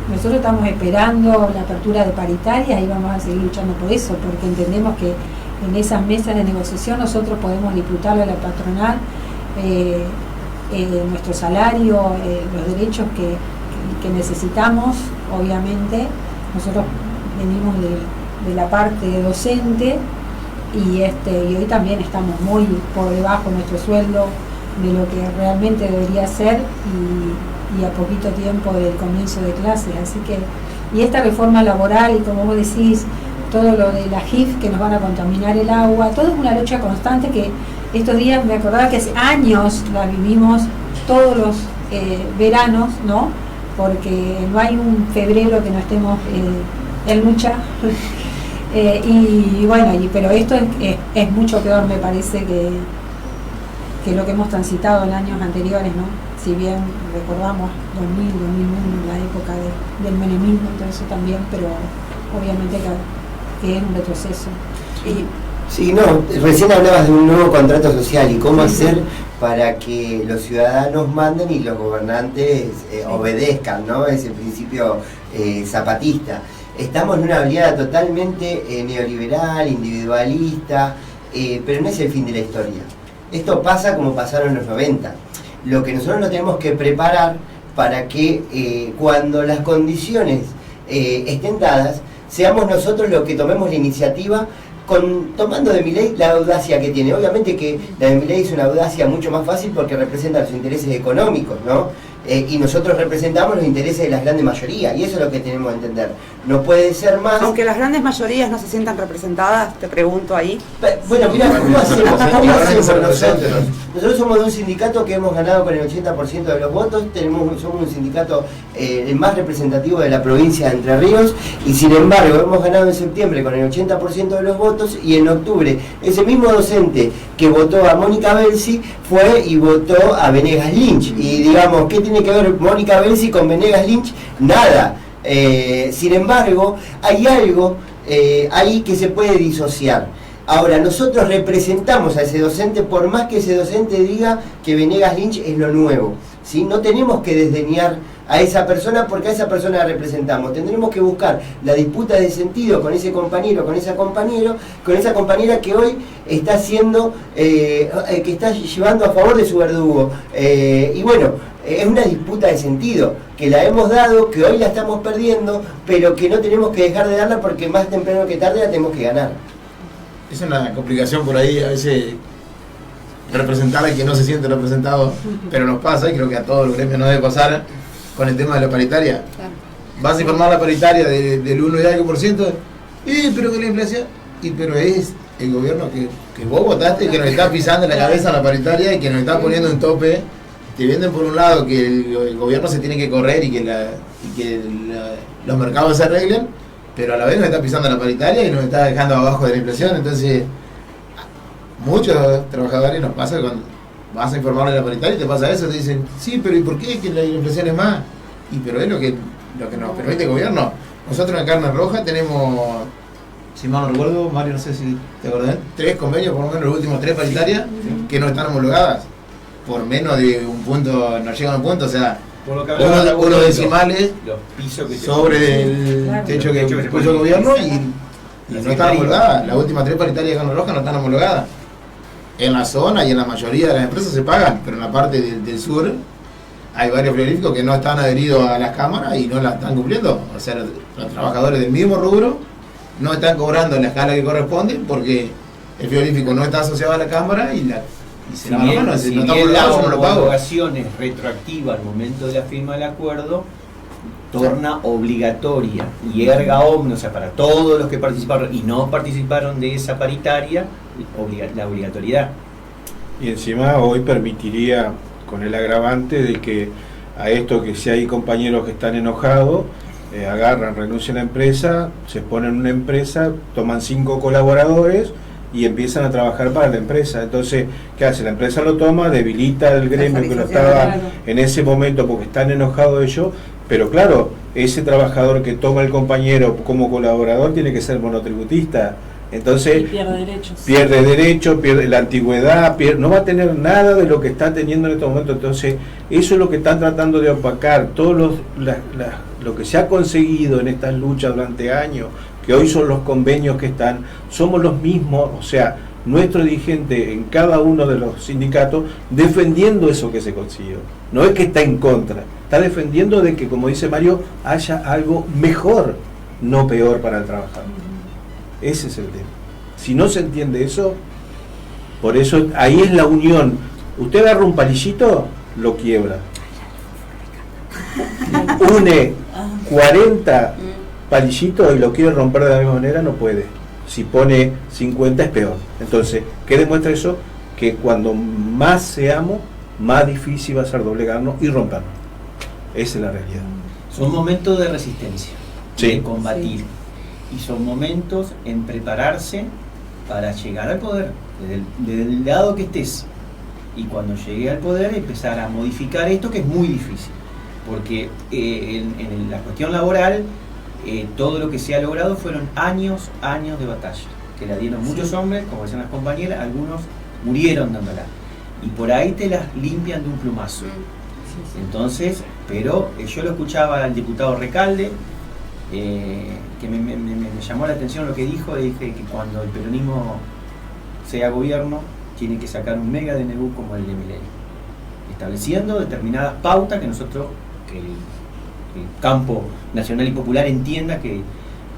nosotros estamos esperando la apertura de paritarias y vamos a seguir luchando por eso, porque entendemos que en esas mesas de negociación nosotros podemos disputarle a la patronal nuestro salario, los derechos que necesitamos. Obviamente nosotros venimos de la parte docente y hoy también estamos muy por debajo de nuestro sueldo de lo que realmente debería ser y a poquito tiempo del comienzo de clases, así que, y esta reforma laboral y como vos decís, todo lo de la GIF que nos van a contaminar el agua, todo es una lucha constante que estos días me acordaba que hace años la vivimos todos los veranos, ¿no? Porque no hay un febrero que no estemos en lucha y bueno, pero esto es mucho peor, me parece, que lo que hemos transitado en años anteriores, ¿no? Si bien recordamos 2000, 2001, la época del menemismo, todo eso también, pero obviamente que es un retroceso. Sí, no, recién hablabas de un nuevo contrato social y cómo hacer para que los ciudadanos manden y los gobernantes obedezcan, ¿no? Ese principio zapatista. Estamos en una oleada totalmente neoliberal, individualista, pero no es el fin de la historia. Esto pasa como pasaron los 90. Lo que nosotros nos tenemos que preparar para que cuando las condiciones estén dadas, seamos nosotros los que tomemos la iniciativa, tomando de Milei la audacia que tiene. Obviamente que la de Milei es una audacia mucho más fácil porque representa los intereses económicos, ¿no? Y nosotros representamos los intereses de la grande mayoría, y eso es lo que tenemos que entender. No puede ser más... Aunque las grandes mayorías no se sientan representadas, te pregunto ahí. Bueno, mira, ¿cómo hacemos nosotros? Nosotros somos de un sindicato que hemos ganado con el 80% de los votos, somos un sindicato el más representativo de la provincia de Entre Ríos, y sin embargo hemos ganado en septiembre con el 80% de los votos, y en octubre ese mismo docente que votó a Mónica Belsi fue y votó a Venegas Lynch. Y digamos, ¿qué tiene que ver Mónica Belsi con Venegas Lynch? Nada. Sin embargo, hay algo ahí que se puede disociar. Ahora, nosotros representamos a ese docente, por más que ese docente diga que Venegas Lynch es lo nuevo, ¿sí? No tenemos que desdeñar a esa persona porque a esa persona la representamos. Tendremos que buscar la disputa de sentido con ese compañero, con esa compañera que hoy está haciendo, que está llevando a favor de su verdugo. Y bueno, es una disputa de sentido, que la hemos dado, que hoy la estamos perdiendo, pero que no tenemos que dejar de darla porque más temprano que tarde la tenemos que ganar. Es una complicación por ahí, a veces representar a quien no se siente representado, pero nos pasa, y creo que a todos los gremios nos debe pasar, con el tema de la paritaria. Claro. Vas a informar la paritaria del 1 y algo por ciento, pero que la inflación, pero es el gobierno que vos votaste, que nos está pisando en la cabeza la paritaria y que nos está poniendo un tope. Te venden por un lado que el gobierno se tiene que correr y que los mercados se arreglen, pero a la vez nos está pisando la paritaria y nos está dejando abajo de la inflación. Entonces, muchos trabajadores nos pasa cuando vas a informarle a la paritaria y te pasa eso, te dicen, sí, pero ¿y por qué que la inflación es más? Pero es lo que nos permite el gobierno. Nosotros en Carne Roja tenemos, si mal no recuerdo, Mario, no sé si te acordás, 3 convenios, por lo menos los últimos 3 paritarias, que no están homologadas. Por menos de un punto, no llegan a un punto, o sea, unos decimales los pisos que sobre el techo que puso el gobierno y no están homologadas. Las últimas 3 paritarias de Carne Roja no están homologadas. En la zona y en la mayoría de las empresas se pagan, pero en la parte del sur hay varios frigoríficos que no están adheridos a las cámaras y no las están cumpliendo. O sea, los trabajadores del mismo rubro no están cobrando en la escala que corresponde porque el frigorífico no está asociado a la cámara y se lava la mano. Si no está homologado, yo no lo pago. La homologación es retroactiva al momento de la firma del acuerdo, torna obligatoria y erga omnes, o sea, para todos los que participaron y no participaron de esa paritaria, la obligatoriedad. Y encima hoy permitiría, con el agravante de que a esto que si hay compañeros que están enojados, agarran, renuncian a la empresa, se ponen en una empresa, toman 5 colaboradores y empiezan a trabajar para la empresa. Entonces, ¿qué hace? La empresa lo toma, debilita el gremio que lo estaba en ese momento porque están enojados ellos, pero claro, ese trabajador que toma el compañero como colaborador tiene que ser monotributista. Entonces pierde derechos, pierde la antigüedad, no va a tener nada de lo que está teniendo en estos momentos. Entonces eso es lo que están tratando de opacar, todo lo que se ha conseguido en estas luchas durante años, que hoy son los convenios que están, somos los mismos, o sea, nuestro dirigente en cada uno de los sindicatos defendiendo eso que se consiguió. No es que está en contra, está defendiendo de que, como dice Mario, haya algo mejor, no peor para el trabajador. Ese es el tema. Si no se entiende eso, por eso ahí es la unión. Usted agarra un palillito, lo quiebra. Une 40 palillitos y lo quiere romper de la misma manera, no puede. Si pone 50 es peor. Entonces, ¿qué demuestra eso? Que cuando más seamos, más difícil va a ser doblegarnos y rompernos. Esa es la realidad. Son momentos de resistencia, de combatir. Sí. Y son momentos en prepararse para llegar al poder, desde el lado que estés. Y cuando llegue al poder, empezar a modificar esto, que es muy difícil. Porque en la cuestión laboral, todo lo que se ha logrado fueron años de batalla. que la dieron muchos hombres, como decían las compañeras, algunos murieron dándola. Y por ahí te las limpian de un plumazo. Entonces, pero yo lo escuchaba al diputado Recalde, que me llamó la atención lo que dijo, dije que cuando el peronismo sea gobierno, tiene que sacar un mega DNU como el de Milei, estableciendo determinadas pautas que nosotros, que el campo nacional y popular entienda que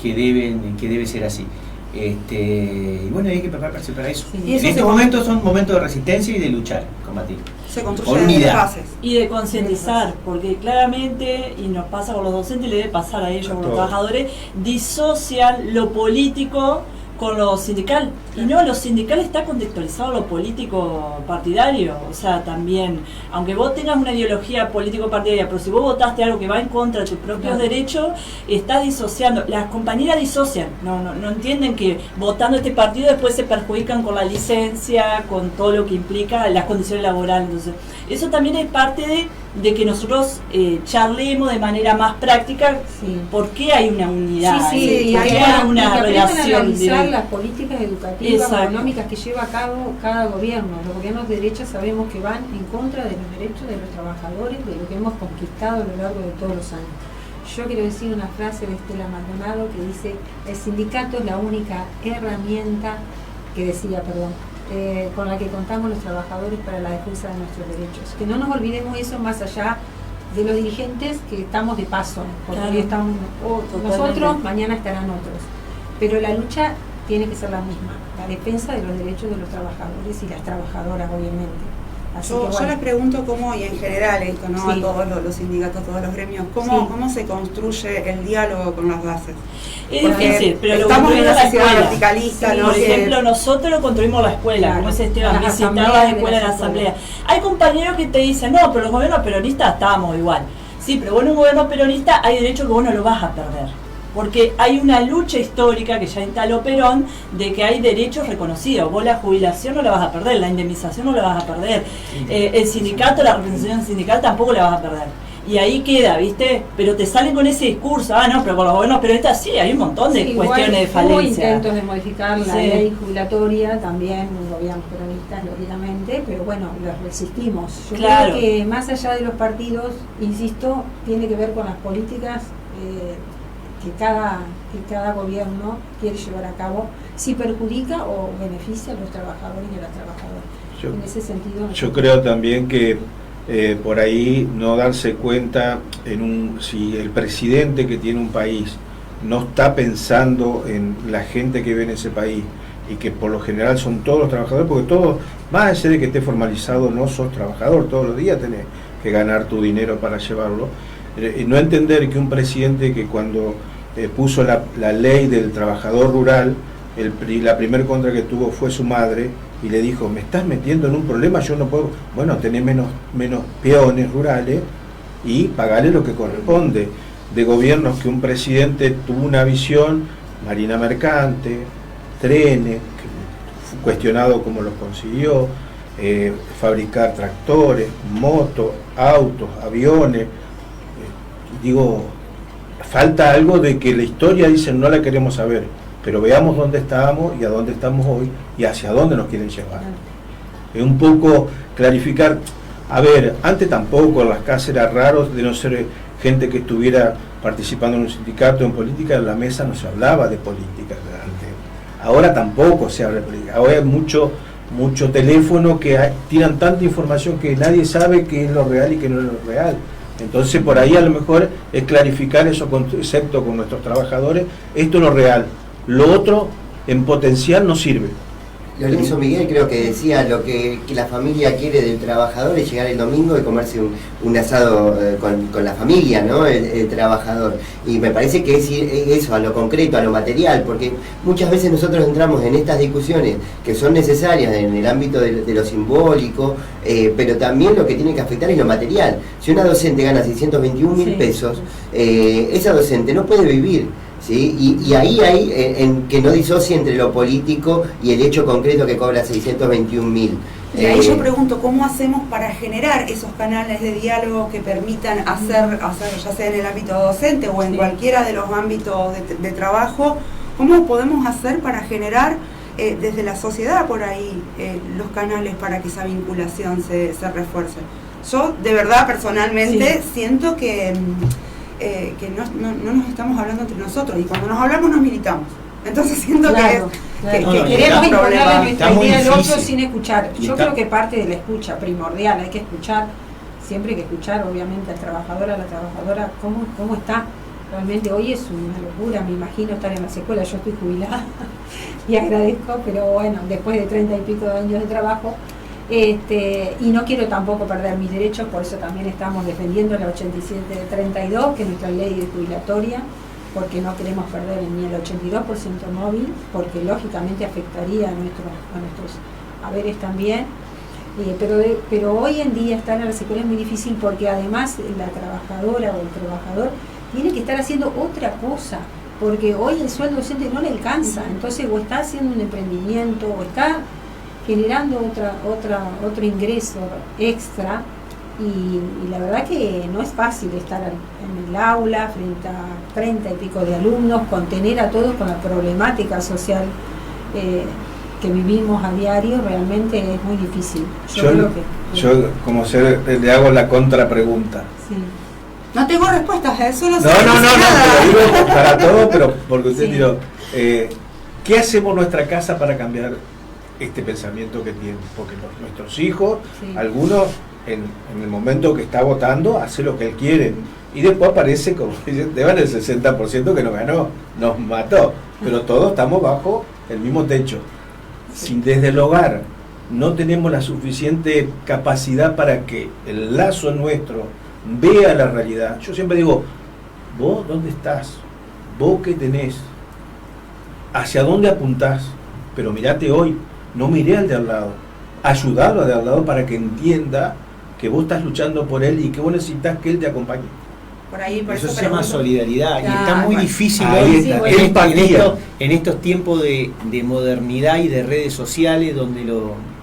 debe ser así. Y bueno, hay que prepararse para eso. Sí. En estos momentos son momentos de resistencia y de luchar, combatir. Se construye desde las bases. Y de concientizar, porque claramente, y nos pasa con los docentes, y le debe pasar a ellos, con los trabajadores, disocian lo político con lo sindical. Y no, lo sindical está contextualizado a lo político partidario. O sea, también, aunque vos tengas una ideología político partidaria, pero si vos votaste algo que va en contra de tus propios derechos, estás disociando. Las compañeras disocian, no entienden que votando este partido después se perjudican con la licencia, con todo lo que implica las condiciones laborales. Entonces, eso también es parte de que nosotros charlemos de manera más práctica por qué hay una unidad, y por qué hay una relación. Analizar las políticas educativas, económicas que lleva a cabo cada gobierno. Los gobiernos de derecha sabemos que van en contra de los derechos de los trabajadores, de lo que hemos conquistado a lo largo de todos los años. Yo quiero decir una frase de Estela Maldonado que dice: el sindicato es la única herramienta con la que contamos los trabajadores para la defensa de nuestros derechos. Que no nos olvidemos eso, más allá de los dirigentes que estamos de paso, porque hoy estamos nosotros, mañana estarán otros. Pero la lucha tiene que ser la misma, la defensa de los derechos de los trabajadores y las trabajadoras, obviamente. Así yo les pregunto cómo, y en general esto, ¿no? Sí. A todos los sindicatos, todos los gremios, ¿cómo se construye el diálogo con las bases? Es difícil, pero estamos en una sociedad escuela verticalista, ¿no? Por ejemplo, nosotros lo construimos la escuela, como dice Esteban, visitaba la escuela de la asamblea. Hay compañeros que te dicen, no, pero los gobiernos peronistas estábamos igual. Sí, pero vos en un gobierno peronista hay derechos que vos no lo vas a perder. Porque hay una lucha histórica que ya instaló Perón de que hay derechos reconocidos. Vos la jubilación no la vas a perder, la indemnización no la vas a perder, el sindicato, la representación sindical tampoco la vas a perder. Y ahí queda, ¿viste? Pero te salen con ese discurso, no, pero con los gobiernos peronistas sí, hay un montón de cuestiones de falencia. Hubo intentos de modificar la ley jubilatoria, también gobiernos peronistas, lógicamente, pero bueno, los resistimos. Yo creo que más allá de los partidos, insisto, tiene que ver con las políticas que cada gobierno quiere llevar a cabo, si perjudica o beneficia a los trabajadores y a las trabajadoras. En ese sentido, yo creo también que por ahí no darse cuenta si el presidente que tiene un país no está pensando en la gente que vive en ese país, y que por lo general son todos los trabajadores, porque todos, más allá de que esté formalizado, no sos trabajador, todos los días tenés que ganar tu dinero para llevarlo. No entender que un presidente que cuando puso la ley del trabajador rural, la primer contra que tuvo fue su madre, y le dijo, me estás metiendo en un problema, yo no puedo, bueno, tenés menos peones rurales y pagarle lo que corresponde. De gobiernos que un presidente tuvo una visión, marina mercante, trenes, que fue cuestionado cómo los consiguió, fabricar tractores, motos, autos, aviones. Digo, falta algo de que la historia, dicen, no la queremos saber, pero veamos dónde estábamos y a dónde estamos hoy y hacia dónde nos quieren llevar. Es un poco clarificar. A ver, antes tampoco en las casas era raro, de no ser gente que estuviera participando en un sindicato, en política, en la mesa no se hablaba de política antes. Ahora tampoco se habla de política. Ahora hay mucho teléfono que tiran tanta información que nadie sabe qué es lo real y qué no es lo real. Entonces por ahí a lo mejor es clarificar esos conceptos con nuestros trabajadores. Esto es lo real, lo otro en potencial no sirve. Lorenzo Miguel creo que decía, lo que la familia quiere del trabajador es llegar el domingo y comerse un asado con la familia, ¿no? El trabajador. Y me parece que es eso, a lo concreto, a lo material, porque muchas veces nosotros entramos en estas discusiones que son necesarias en el ámbito de lo simbólico, pero también lo que tiene que afectar es lo material. Si una docente gana 621.000 pesos, esa docente no puede vivir. ¿Sí? Y ahí hay en que no disocie entre lo político y el hecho concreto que cobra 621.000. Y ahí yo pregunto, ¿cómo hacemos para generar esos canales de diálogo que permitan hacer ya sea en el ámbito docente o en cualquiera de los ámbitos de trabajo? ¿Cómo podemos hacer para generar desde la sociedad por ahí los canales para que esa vinculación se refuerce. Yo de verdad personalmente siento que no nos estamos hablando entre nosotros, y cuando nos hablamos nos militamos. Entonces siento que queremos imponerle nuestra idea al otro sin escuchar. Yo creo que parte de la escucha primordial, hay que escuchar, siempre hay que escuchar obviamente al trabajador, a la trabajadora, cómo está. Realmente hoy es una locura, me imagino estar en las escuelas, yo estoy jubilada y agradezco, pero bueno, después de 30 y pico de años de trabajo, y no quiero tampoco perder mis derechos, por eso también estamos defendiendo la 8732, que es nuestra ley jubilatoria, porque no queremos perder ni el 82% móvil, porque lógicamente afectaría a nuestros haberes también. Pero hoy en día estar en las escuelas es muy difícil, porque además la trabajadora o el trabajador tiene que estar haciendo otra cosa, porque hoy el sueldo docente no le alcanza, entonces o está haciendo un emprendimiento o está generando otro ingreso extra, y la verdad que no es fácil estar en el aula frente a 30 y pico de alumnos, contener a todos con la problemática social que vivimos a diario, realmente es muy difícil. Yo como le hago la contrapregunta. Sí. No tengo respuestas a eso, no sé. No, pero digo para todo, pero porque usted dijo, ¿qué hacemos en nuestra casa para cambiar este pensamiento que tienen? Porque nuestros hijos, algunos en el momento que está votando, hace lo que él quiere, y después aparece, como dicen, el 60% que nos ganó, nos mató, pero todos estamos bajo el mismo techo. Si desde el hogar no tenemos la suficiente capacidad para que el lazo nuestro vea la realidad, yo siempre digo, vos dónde estás, vos qué tenés, hacia dónde apuntás, pero mirate hoy, no miré al de al lado, ayudalo al de al lado para que entienda que vos estás luchando por él y que vos necesitas que él te acompañe. Por ahí, por eso se llama solidaridad, y está muy difícil en estos tiempos de modernidad y de redes sociales, donde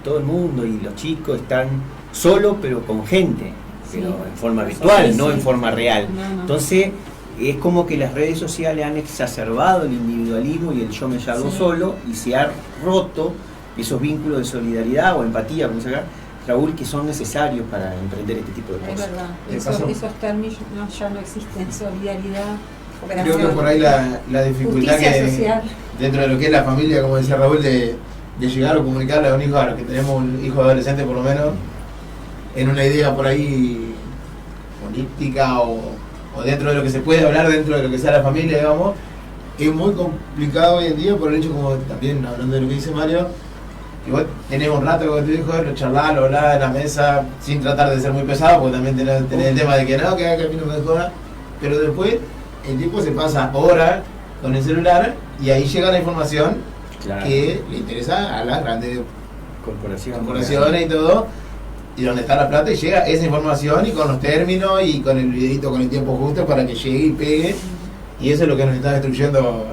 todo el mundo y los chicos están solos pero con gente, pero en forma virtual, no en forma real. Entonces es como que las redes sociales han exacerbado el individualismo y el yo me salvo solo, y se ha roto esos vínculos de solidaridad o empatía, como se llama, Raúl, que son necesarios para emprender este tipo de cosas. Es verdad, esos términos ya no existen, solidaridad, cooperación. Creo que por ahí la dificultad que social, dentro de lo que es la familia, como decía Raúl, de llegar o comunicarle a un hijo, a los que tenemos un hijo adolescente por lo menos, en una idea por ahí política o dentro de lo que se puede hablar dentro de lo que sea la familia, digamos, es muy complicado hoy en día por el hecho, como también hablando de lo que dice Mario, que vos tenés un rato con tu hijo, lo charlás, lo hablás en la mesa, sin tratar de ser muy pesado, porque también tenés el tema de que no, que a mí no me joda, pero después el tipo se pasa horas con el celular y ahí llega la información que le interesa a las grandes corporaciones y todo, y donde está la plata, y llega esa información y con los términos y con el videito con el tiempo justo para que llegue y pegue, y eso es lo que nos está destruyendo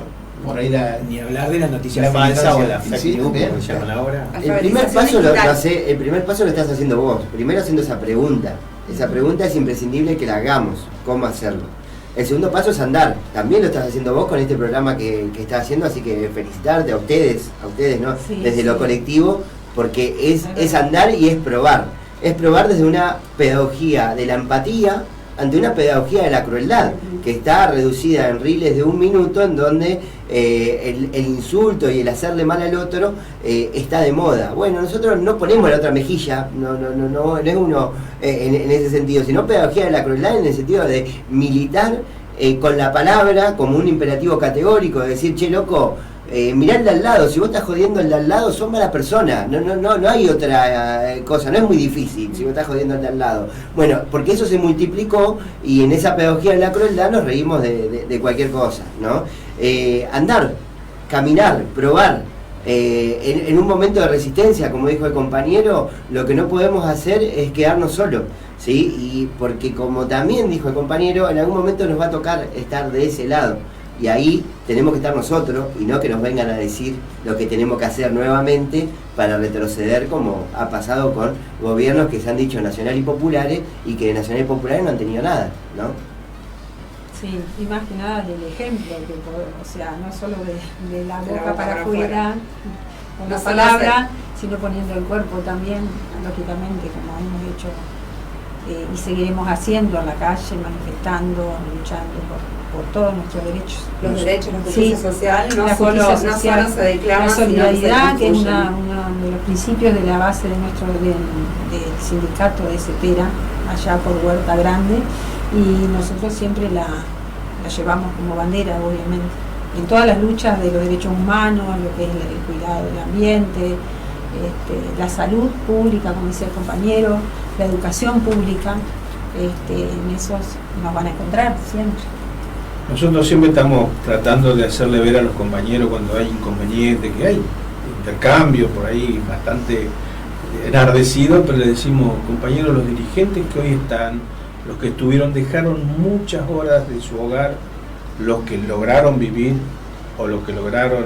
por ahí ni hablar de las noticias falsas o la fake news, como se llaman ahora. El primer paso lo estás haciendo vos, primero haciendo esa pregunta. Esa pregunta es imprescindible que la hagamos, cómo hacerlo. El segundo paso es andar, también lo estás haciendo vos con este programa que estás haciendo, así que felicitarte a ustedes, ¿no? Desde lo colectivo, porque es andar y es probar desde una pedagogía de la empatía ante una pedagogía de la crueldad, que está reducida en reels de 1 minuto, en donde el insulto y el hacerle mal al otro está de moda. Bueno, nosotros no ponemos la otra mejilla, no es uno en ese sentido, sino pedagogía de la crueldad en el sentido de militar con la palabra como un imperativo categórico, de decir, che, loco, mirá el de al lado, si vos estás jodiendo el de al lado, son malas personas, no hay otra cosa, no es muy difícil si vos estás jodiendo el de al lado. Bueno, porque eso se multiplicó, y en esa pedagogía de la crueldad nos reímos de cualquier cosa, ¿no? Andar, caminar, probar. En un momento de resistencia, como dijo el compañero, lo que no podemos hacer es quedarnos solos, ¿sí? Y porque, como también dijo el compañero, en algún momento nos va a tocar estar de ese lado. Y ahí tenemos que estar nosotros, y no que nos vengan a decir lo que tenemos que hacer nuevamente para retroceder, como ha pasado con gobiernos que se han dicho nacionales y populares, y que de nacionales y populares no han tenido nada, ¿no? Sí, y más que nada del ejemplo, o sea, no solo de la boca para afuera, con la palabra, sino poniendo el cuerpo también, lógicamente, como hemos hecho y seguiremos haciendo en la calle, manifestando, luchando por todos nuestros derechos. Los derechos, la justicia social, no la solo justicia social, se declama, la solidaridad, sino que es uno de los principios de la base de nuestro del sindicato de Cepera, allá por Huerta Grande, y nosotros siempre la llevamos como bandera, obviamente, en todas las luchas de los derechos humanos, lo que es el cuidado del ambiente, la salud pública, como decía el compañero, la educación pública, en esos nos van a encontrar siempre. Nosotros siempre estamos tratando de hacerle ver a los compañeros cuando hay inconvenientes, que hay intercambios por ahí bastante enardecidos, pero le decimos, compañeros, los dirigentes que hoy están, los que estuvieron, dejaron muchas horas de su hogar, los que lograron vivir o los que lograron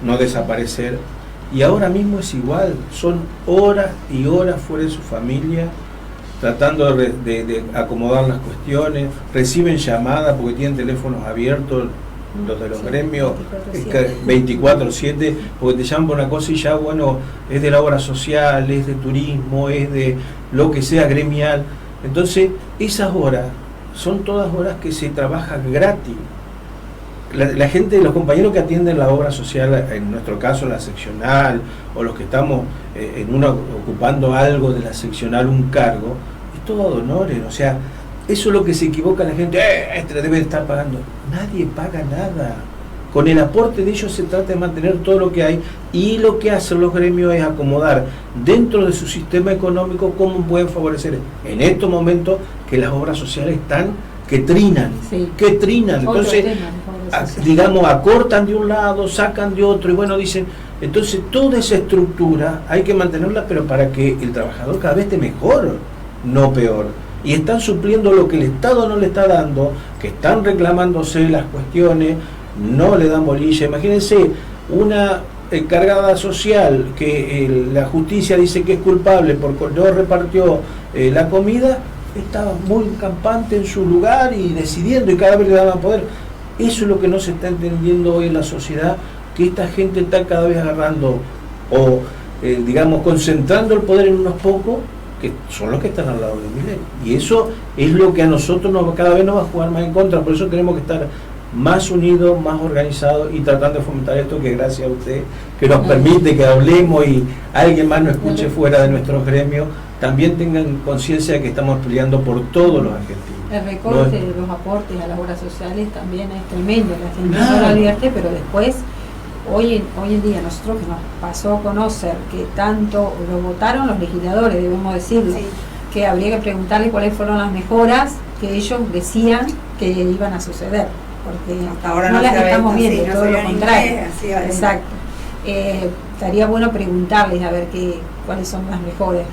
no desaparecer, y ahora mismo es igual, son horas y horas fuera de su familia, tratando de acomodar las cuestiones, reciben llamadas porque tienen teléfonos abiertos, los de los gremios 24/7, porque te llaman por una cosa y ya, bueno, es de la obra social, es de turismo, es de lo que sea gremial. Entonces, esas horas son todas horas que se trabaja gratis. La gente, los compañeros que atienden la obra social, en nuestro caso la seccional, o los que estamos ocupando algo de la seccional, un cargo, es todo ad honorem. O sea, eso es lo que se equivoca la gente, debe estar pagando. Nadie paga nada. Con el aporte de ellos se trata de mantener todo lo que hay, y lo que hacen los gremios es acomodar dentro de su sistema económico cómo pueden favorecer en estos momentos que las obras sociales están que trinan. Entonces, digamos, acortan de un lado, sacan de otro, y bueno, dicen, entonces toda esa estructura hay que mantenerla, pero para que el trabajador cada vez esté mejor, no peor. Y están supliendo lo que el Estado no le está dando, que están reclamándose las cuestiones, no le dan bolilla. Imagínense una encargada social que la justicia dice que es culpable porque no repartió la comida, estaba muy campante en su lugar y decidiendo, y cada vez le daban poder. Eso es lo que no se está entendiendo hoy en la sociedad, que esta gente está cada vez agarrando o digamos concentrando el poder en unos pocos, que son los que están al lado de Milei, y eso es lo que a nosotros cada vez nos va a jugar más en contra. Por eso tenemos que estar más unidos, más organizados, y tratando de fomentar esto, que gracias a usted que nos permite que hablemos y alguien más nos escuche fuera de nuestros gremios, también tengan conciencia de que estamos peleando por todos los argentinos. El recorte de los aportes a las obras sociales también es tremendo, la gente no lo advierte, pero después, hoy en día, nosotros que nos pasó a conocer que tanto lo votaron los legisladores, debemos decirlo, que habría que preguntarle cuáles fueron las mejoras que ellos decían que iban a suceder, porque hasta ahora no las estamos viendo, todo lo contrario. Exacto. Estaría bueno preguntarles a ver cuáles son las mejores.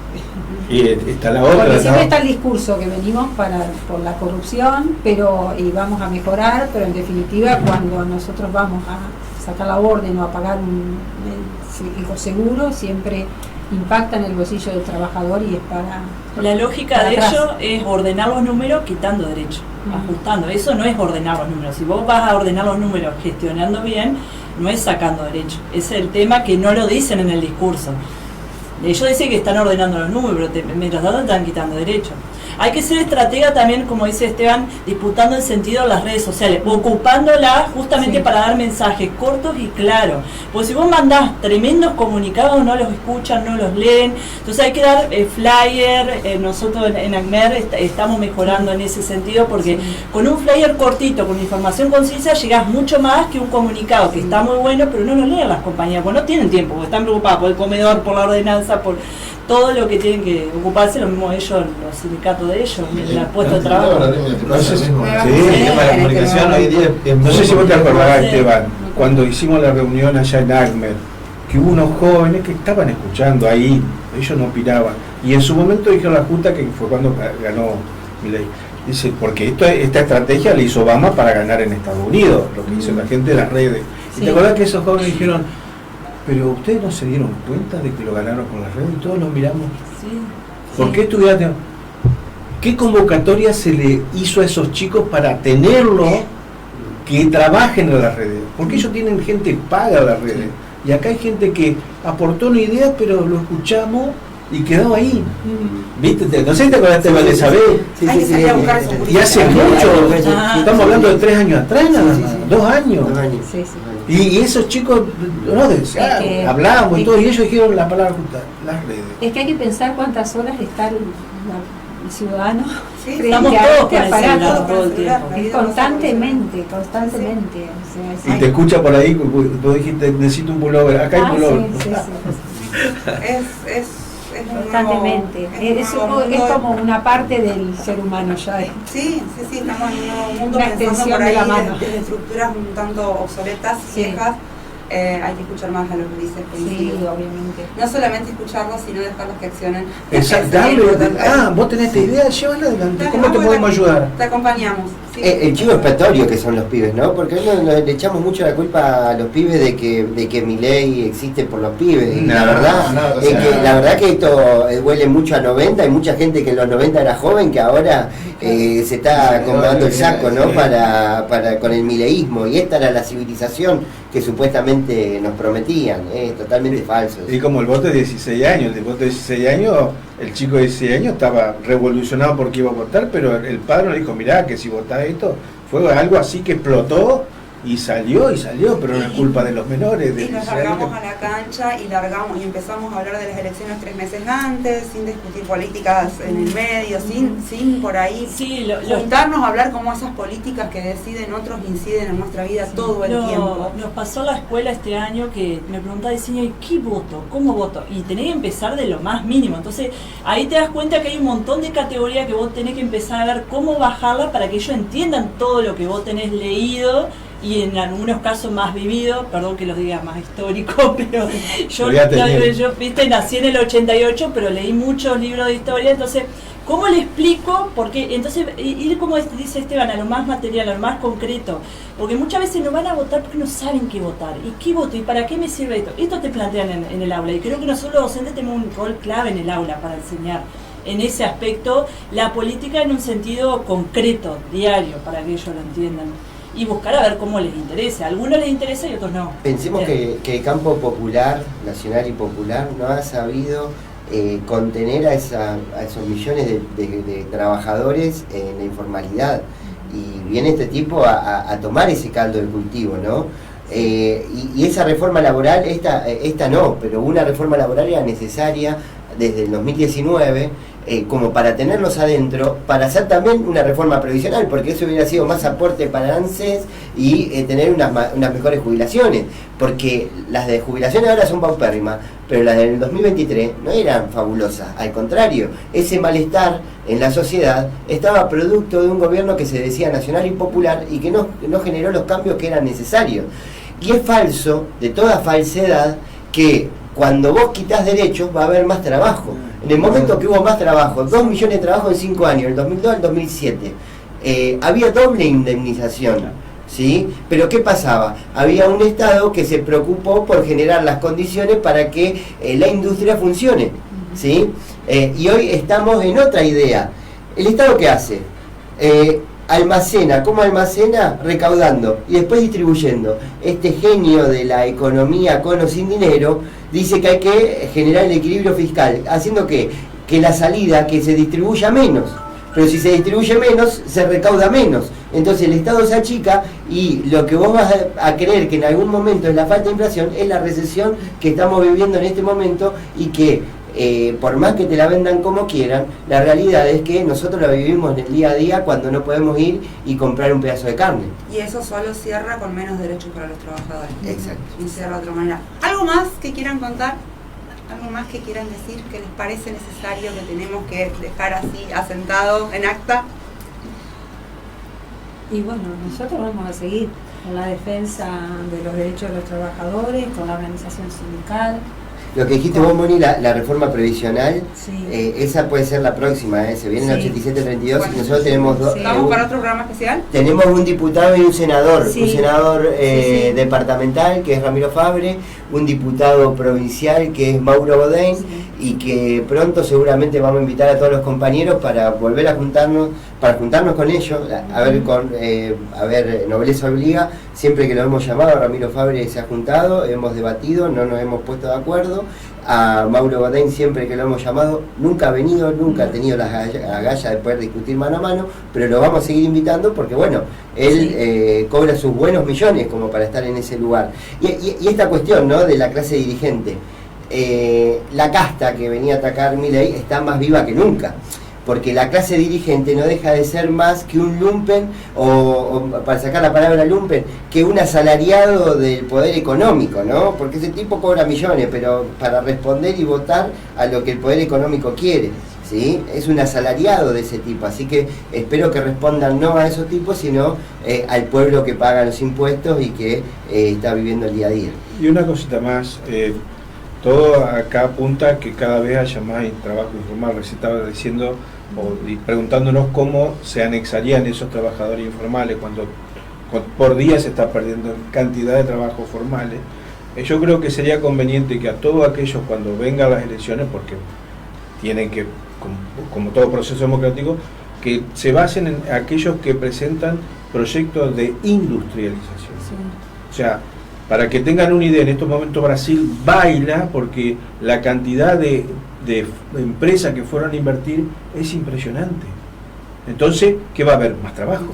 Y está la otra, porque siempre está el discurso que venimos por la corrupción, y vamos a mejorar, pero en definitiva cuando nosotros vamos a sacar la orden o a pagar el seguro, siempre impacta en el bolsillo del trabajador, y es para... La lógica de ello es ordenar los números quitando derechos, ajustando. Eso no es ordenar los números. Si vos vas a ordenar los números gestionando bien, no es sacando derechos. Es el tema que no lo dicen en el discurso. Ellos dicen que están ordenando los números, pero mientras tanto están quitando derechos. Hay que ser estratega también, como dice Esteban, disputando el sentido de las redes sociales, ocupándolas justamente para dar mensajes cortos y claros. Porque si vos mandás tremendos comunicados, no los escuchan, no los leen. Entonces hay que dar flyer. Nosotros en ACMER estamos mejorando en ese sentido, porque con un flyer cortito, con información concisa, llegás mucho más que un comunicado que está muy bueno, pero no lo leen las compañías, porque no tienen tiempo, porque están preocupados por el comedor, por la ordenanza, por todo lo que tienen que ocuparse, lo mismo ellos, los sindicatos de ellos, el puesto de trabajo. No sé si vos te acordarás, Esteban, cuando hicimos la reunión allá en ACMER, que hubo unos jóvenes que estaban escuchando ahí, ellos no opinaban, y en su momento dijeron la Junta, que fue cuando ganó Milei, dice, porque esta estrategia la hizo Obama para ganar en Estados Unidos, lo que hizo la gente de las redes. ¿Y te acordás que esos jóvenes dijeron, pero ustedes no se dieron cuenta de que lo ganaron con las redes? Y todos lo miramos. ¿Por qué estudiaste? ¿Qué convocatoria se le hizo a esos chicos para tenerlo, que trabajen en las redes? Porque ellos tienen gente paga en las redes. Y acá hay gente que aportó una idea, pero lo escuchamos y quedó ahí. ¿Viste? No sé si te acordaste de Isabel. Y hace mucho, estamos hablando de 3 años atrás, nada más, 2 años. Y esos chicos, hablábamos y todo, y ellos dijeron la palabra justa, las redes. Es que hay que pensar cuántas horas está el ciudadano estamos todos con el celular todo el tiempo. Constantemente. O sea, y te escucha por ahí, tú dijiste, necesito un pullover, acá hay pullover. Es constantemente. Es como una parte del ser humano ya. Sí, estamos en un mundo una pensando extensión por ahí de la mano. de estructuras un tanto obsoletas, viejas. Hay que escuchar más a los grises. Sí, obviamente. No solamente escucharlos, sino dejarlos que accionen. Exacto. Vos tenés esta idea, llévala adelante. ¿Cómo te podemos ayudar? Te acompañamos. Sí. El chivo expiatorio que son los pibes, ¿no? Porque hoy le echamos mucho la culpa a los pibes de que Milei existe por los pibes. La verdad que esto huele mucho a 90. Hay mucha gente que en los 90 era joven, que ahora se está acomodando el saco, ¿no? Para con el mileísmo. Y esta era la civilización que supuestamente nos prometían. Es totalmente falso. Y como el voto de 16 años, el chico de 16 años estaba revolucionado porque iba a votar, pero el padre le dijo, mirá, que si votás esto, fue algo así que explotó y salió, pero no es culpa de los menores. Y nos largamos a la cancha y empezamos a hablar de las elecciones 3 meses antes, sin discutir políticas en el medio, sin por ahí juntarnos a hablar cómo esas políticas que deciden otros inciden en nuestra vida todo el tiempo. Nos pasó a la escuela este año que me preguntaba diseño, ¿qué voto? ¿Cómo voto? Y tenés que empezar de lo más mínimo. Entonces ahí te das cuenta que hay un montón de categorías que vos tenés que empezar a ver cómo bajarla para que ellos entiendan todo lo que vos tenés leído y en algunos casos más vivido, perdón que lo diga más histórico, pero yo viste, nací en el 88, pero leí muchos libros de historia, entonces, ¿cómo le explico? Porque entonces, ir como dice Esteban, a lo más material, a lo más concreto, porque muchas veces no van a votar porque no saben qué votar, y qué voto, y para qué me sirve esto. Esto te plantean en el aula, y creo que nosotros los docentes tenemos un rol clave en el aula para enseñar en ese aspecto la política en un sentido concreto, diario, para que ellos lo entiendan. Y buscar a ver cómo les interesa. A algunos les interesa y a otros no. Pensemos que el campo popular, nacional y popular, no ha sabido contener a esos millones de trabajadores en la informalidad. Y viene este tipo a tomar ese caldo de cultivo, ¿no? Y esa reforma laboral, esta no, pero una reforma laboral era necesaria desde el 2019, como para tenerlos adentro, para hacer también una reforma previsional, porque eso hubiera sido más aporte para ANSES y tener unas mejores jubilaciones, porque las de jubilaciones ahora son paupérrimas, pero las del 2023 no eran fabulosas, al contrario, ese malestar en la sociedad estaba producto de un gobierno que se decía nacional y popular y que no generó los cambios que eran necesarios. Y es falso, de toda falsedad, que cuando vos quitas derechos va a haber más trabajo. En el momento que hubo más trabajo, 2 millones de trabajo en 5 años, el 2002 al 2007, había doble indemnización, ¿sí? Pero ¿qué pasaba? Había un Estado que se preocupó por generar las condiciones para que la industria funcione, ¿sí? Y hoy estamos en otra idea. ¿El Estado qué hace? Almacena, ¿cómo almacena? Recaudando y después distribuyendo. Este genio de la economía con o sin dinero dice que hay que generar el equilibrio fiscal, haciendo que la salida, que se distribuya menos, pero si se distribuye menos, se recauda menos. Entonces el Estado se achica y lo que vos vas a creer que en algún momento es la falta de inflación, es la recesión que estamos viviendo en este momento y que por más que te la vendan como quieran, la realidad es que nosotros la vivimos en el día a día cuando no podemos ir y comprar un pedazo de carne. Y eso solo cierra con menos derechos para los trabajadores. Exacto. Y cierra de otra manera. ¿Algo más que quieran contar? ¿Algo más que quieran decir que les parece necesario, que tenemos que dejar así asentado en acta? Y bueno, nosotros vamos a seguir con la defensa de los derechos de los trabajadores, con la organización sindical. Lo que dijiste vos, Moni, la reforma previsional, sí. Esa puede ser la próxima, se viene en sí. 8732 bueno, y nosotros tenemos dos. ¿Estamos para otro programa especial? Tenemos un diputado y un senador, sí. Un senador departamental que es Ramiro Fabre, un diputado provincial que es Mauro Bodain, sí. Y que pronto seguramente vamos a invitar a todos los compañeros para volver a juntarnos con ellos, a ver, Nobleza Obliga, siempre que lo hemos llamado, Ramiro Fabre se ha juntado, hemos debatido, no nos hemos puesto de acuerdo. A Mauro Bodain, siempre que lo hemos llamado, nunca ha venido, nunca ha tenido la agallas de poder discutir mano a mano, pero lo vamos a seguir invitando porque, bueno, él cobra sus buenos millones como para estar en ese lugar. Y esta cuestión, ¿no?, de la clase dirigente, la casta que venía a atacar Milei está más viva que nunca, porque la clase dirigente no deja de ser más que un lumpen, o para sacar la palabra lumpen, que un asalariado del poder económico, ¿no? Porque ese tipo cobra millones, pero para responder y votar a lo que el poder económico quiere, ¿sí? Es un asalariado de ese tipo, así que espero que respondan no a esos tipos, sino al pueblo que paga los impuestos y que está viviendo el día a día. Y una cosita más, todo acá apunta que cada vez haya más trabajo informal. Recién estaba diciendo y preguntándonos cómo se anexarían esos trabajadores informales cuando por día se está perdiendo cantidad de trabajos formales. Yo creo que sería conveniente que a todos aquellos, cuando vengan las elecciones, porque tienen que, como todo proceso democrático, que se basen en aquellos que presentan proyectos de industrialización. O sea, para que tengan una idea, en estos momentos Brasil baila porque la cantidad de empresas que fueron a invertir es impresionante. Entonces, ¿qué va a haber? Más trabajo.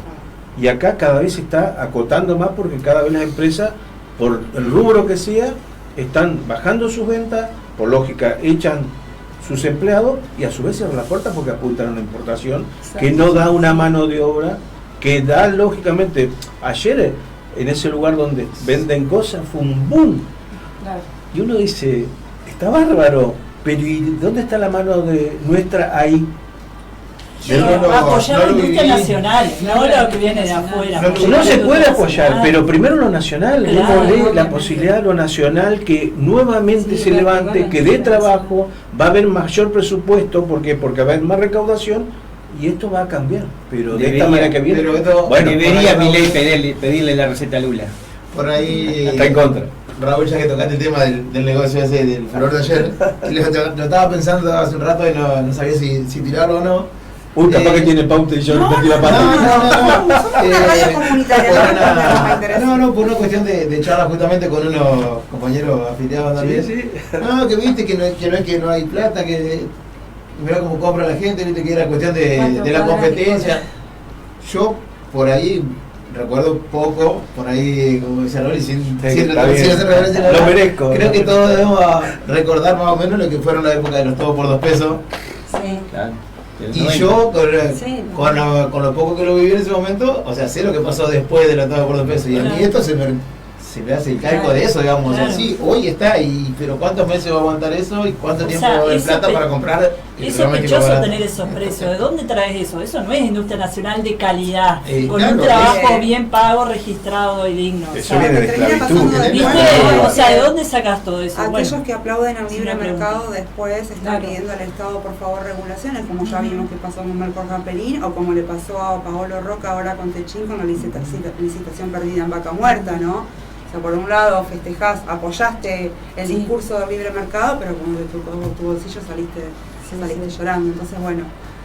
Y acá cada vez se está acotando más porque cada vez las empresas, por el rubro que sea, están bajando sus ventas, por lógica echan sus empleados y a su vez cierran la puerta porque apuntan a una importación que no da una mano de obra, que da lógicamente, ayer en ese lugar donde venden cosas fue un boom. Claro. Y uno dice, está bárbaro, pero ¿y dónde está la mano de nuestra ahí? Apoyar la industria nacional, no lo que viene de afuera. No se puede apoyar, pero primero lo nacional, claro, la posibilidad de lo nacional que nuevamente se levante, que dé trabajo, va a haber mayor presupuesto, porque va a haber más recaudación y esto va a cambiar, pero de esta manera que viene. Bueno, debería Milei pedirle la receta a Lula. Por ahí está en contra. Raúl, ya que tocaste el tema del negocio ese, del furor de ayer, lo estaba pensando hace un rato y no sabía si tirarlo o no. Capaz que tiene pauta y yo no metí la pata. No, por una cuestión de charla justamente con unos compañeros afiliados también. Sí. No, que viste que no es que no hay plata, que mira cómo compra la gente, viste que era cuestión de la competencia. Yo por ahí recuerdo poco, por ahí, como decía Raúl, sin hacer referencia a lo merezco. Creo que todos debemos recordar más o menos lo que fueron la época de los todo por 2 pesos. Sí. Claro. Y yo, con lo poco que lo viví en ese momento, o sea, sé lo que pasó después de los todo por 2 pesos. Y a mí esto se me hace el calco de eso, digamos. Claro. Así, hoy está, pero ¿cuántos meses va a aguantar eso? ¿Y cuánto tiempo va a haber plata para comprar? Es sospechoso tener esos precios. ¿De dónde traes eso? Eso no es industria nacional de calidad, con un trabajo bien pago, registrado y digno. Eso viene de esclavitud. O sea, ¿de dónde sacas todo eso? Aquellos que aplauden al libre mercado después están pidiendo al Estado, por favor, regulaciones, como ya vimos que pasó con Marcos Gamperín, o como le pasó a Paolo Roca ahora con Techín con la licitación perdida en Vaca Muerta, ¿no? O sea, por un lado festejás, apoyaste el discurso del libre mercado, pero como de tu bolsillo saliste llorando. Entonces, bueno,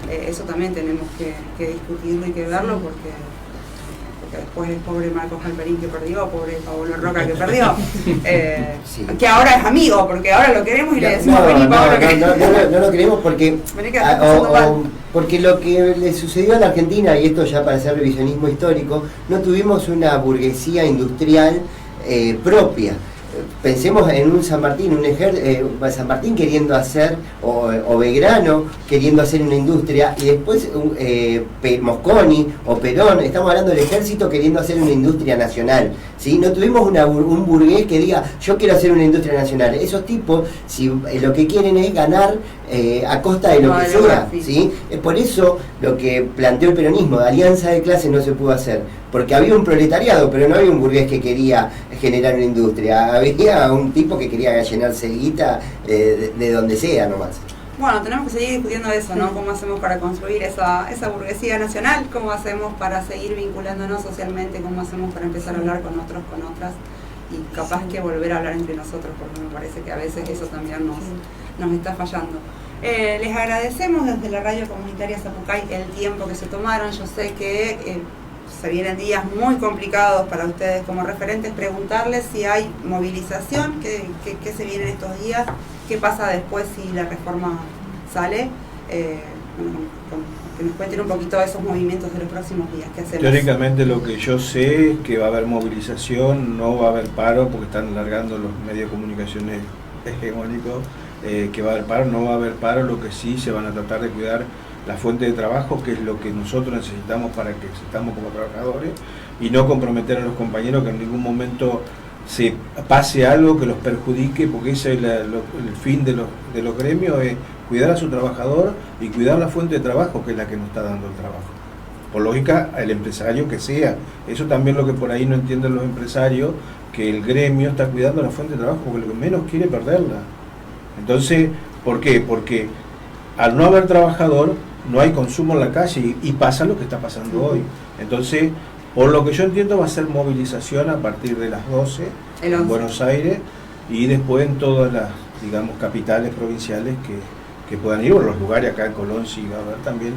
eso también tenemos que discutirlo y que verlo porque después es pobre Marcos Galperín que perdió, pobre Paolo Roca que perdió, que ahora es amigo, porque ahora lo queremos y le decimos vení Paolo. No lo queremos porque porque lo que le sucedió a la Argentina, y esto ya para hacer revisionismo histórico, no tuvimos una burguesía industrial propia. Pensemos en un San Martín, San Martín queriendo hacer, o Belgrano queriendo hacer una industria, y después Mosconi o Perón, estamos hablando del ejército queriendo hacer una industria nacional, ¿sí? No tuvimos un burgués que diga, yo quiero hacer una industria nacional. Esos tipos, si lo que quieren es ganar a costa de lo que sea, ¿sí? Por eso lo que planteó el peronismo de alianza de clases no se pudo hacer, porque había un proletariado, pero no había un burgués que quería generar una industria, había un tipo que quería llenarse guita de donde sea nomás. Bueno, tenemos que seguir discutiendo eso, ¿no? ¿Cómo hacemos para construir esa burguesía nacional? ¿Cómo hacemos para seguir vinculándonos socialmente? ¿Cómo hacemos para empezar a hablar con otros, con otras? Y capaz que volver a hablar entre nosotros, porque me parece que a veces eso también nos está fallando. Les agradecemos desde la Radio Comunitaria Zapucay el tiempo que se tomaron. Yo sé que se vienen días muy complicados para ustedes como referentes, preguntarles si hay movilización, qué se viene en estos días, qué pasa después si la reforma sale. Que nos cuenten un poquito de esos movimientos de los próximos días. ¿Qué hacemos? Teóricamente lo que yo sé es que va a haber movilización, no va a haber paro porque están largando los medios de comunicaciones hegemónicos, que va a haber paro, no va a haber paro, lo que sí se van a tratar de cuidar la fuente de trabajo, que es lo que nosotros necesitamos para que existamos como trabajadores, y no comprometer a los compañeros que en ningún momento se pase algo que los perjudique, porque ese es el fin de los gremios, es cuidar a su trabajador y cuidar la fuente de trabajo, que es la que nos está dando el trabajo. Por lógica, el empresario que sea. Eso también es lo que por ahí no entienden los empresarios, que el gremio está cuidando la fuente de trabajo, porque lo que menos quiere perderla. Entonces, ¿por qué? Porque al no haber trabajador, no hay consumo en la calle y pasa lo que está pasando hoy. Entonces, por lo que yo entiendo, va a ser movilización a partir de las 12 en Buenos Aires y después en todas las, digamos, capitales provinciales que puedan ir, o los lugares acá en Colón sí va a haber también,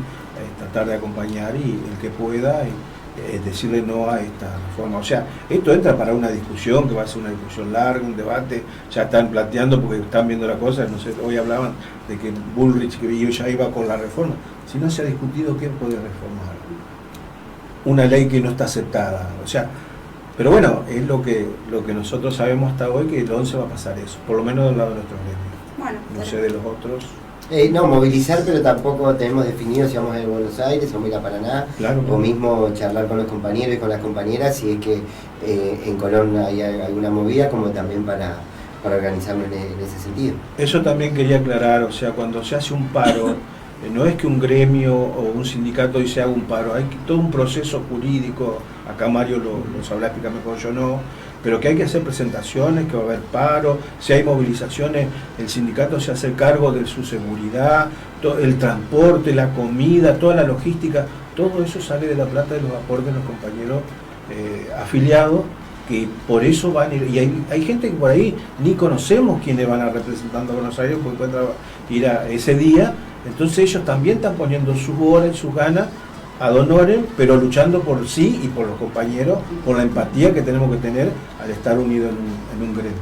tratar de acompañar y el que pueda decirle no a esta reforma. O sea, esto entra para una discusión que va a ser una discusión larga, un debate, ya están planteando porque están viendo la cosa, no sé, hoy hablaban de que Bullrich que ya iba con la reforma. Si no se ha discutido, ¿quién puede reformar una ley que no está aceptada? O sea, pero bueno, es lo que nosotros sabemos hasta hoy, que el 11 va a pasar eso, por lo menos del lado de nuestros gremios. Bueno, no sé de los otros. No, movilizar, pero tampoco tenemos definido si vamos a ir a Buenos Aires o vamos a ir a Paraná, claro, o mismo charlar con los compañeros y con las compañeras si es que en Colón hay alguna movida, como también para organizarnos en ese sentido. Eso también quería aclarar, o sea, cuando se hace un paro, no es que un gremio o un sindicato hoy se haga un paro, hay todo un proceso jurídico, acá Mario lo sabrá explicar mejor, yo no, pero que hay que hacer presentaciones, que va a haber paro, si hay movilizaciones, el sindicato se hace cargo de su seguridad, el transporte, la comida, toda la logística, todo eso sale de la plata de los aportes de los compañeros afiliados, que por eso van a ir, y hay gente que por ahí ni conocemos quiénes van a representando a Buenos Aires, porque pueden ir a ese día, entonces ellos también están poniendo sus horas y sus ganas ad honorem, pero luchando por sí y por los compañeros, por la empatía que tenemos que tener al estar unidos en un gremio.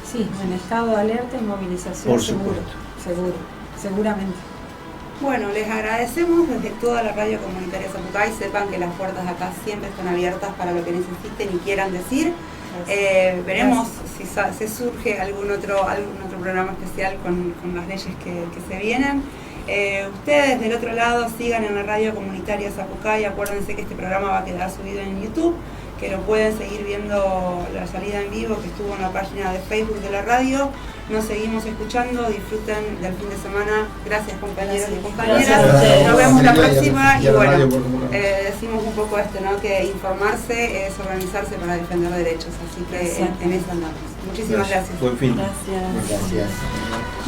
Sí, en estado de alerta y movilización. Por supuesto. Seguramente. Bueno, les agradecemos desde toda la radio comunitaria Zapucay. Sepan que las puertas acá siempre están abiertas para lo que necesiten y quieran decir. Veremos si surge algún otro programa especial con las leyes que se vienen. Ustedes del otro lado sigan en la radio comunitaria Zapucay. Acuérdense que este programa va a quedar subido en YouTube, que lo pueden seguir viendo la salida en vivo que estuvo en la página de Facebook de la radio. Nos seguimos escuchando, disfruten del fin de semana. Gracias compañeros y compañeras. Nos vemos la próxima y bueno, decimos un poco ¿no? Que informarse es organizarse para defender derechos, así que en eso andamos. Muchísimas gracias. Buen fin. Gracias.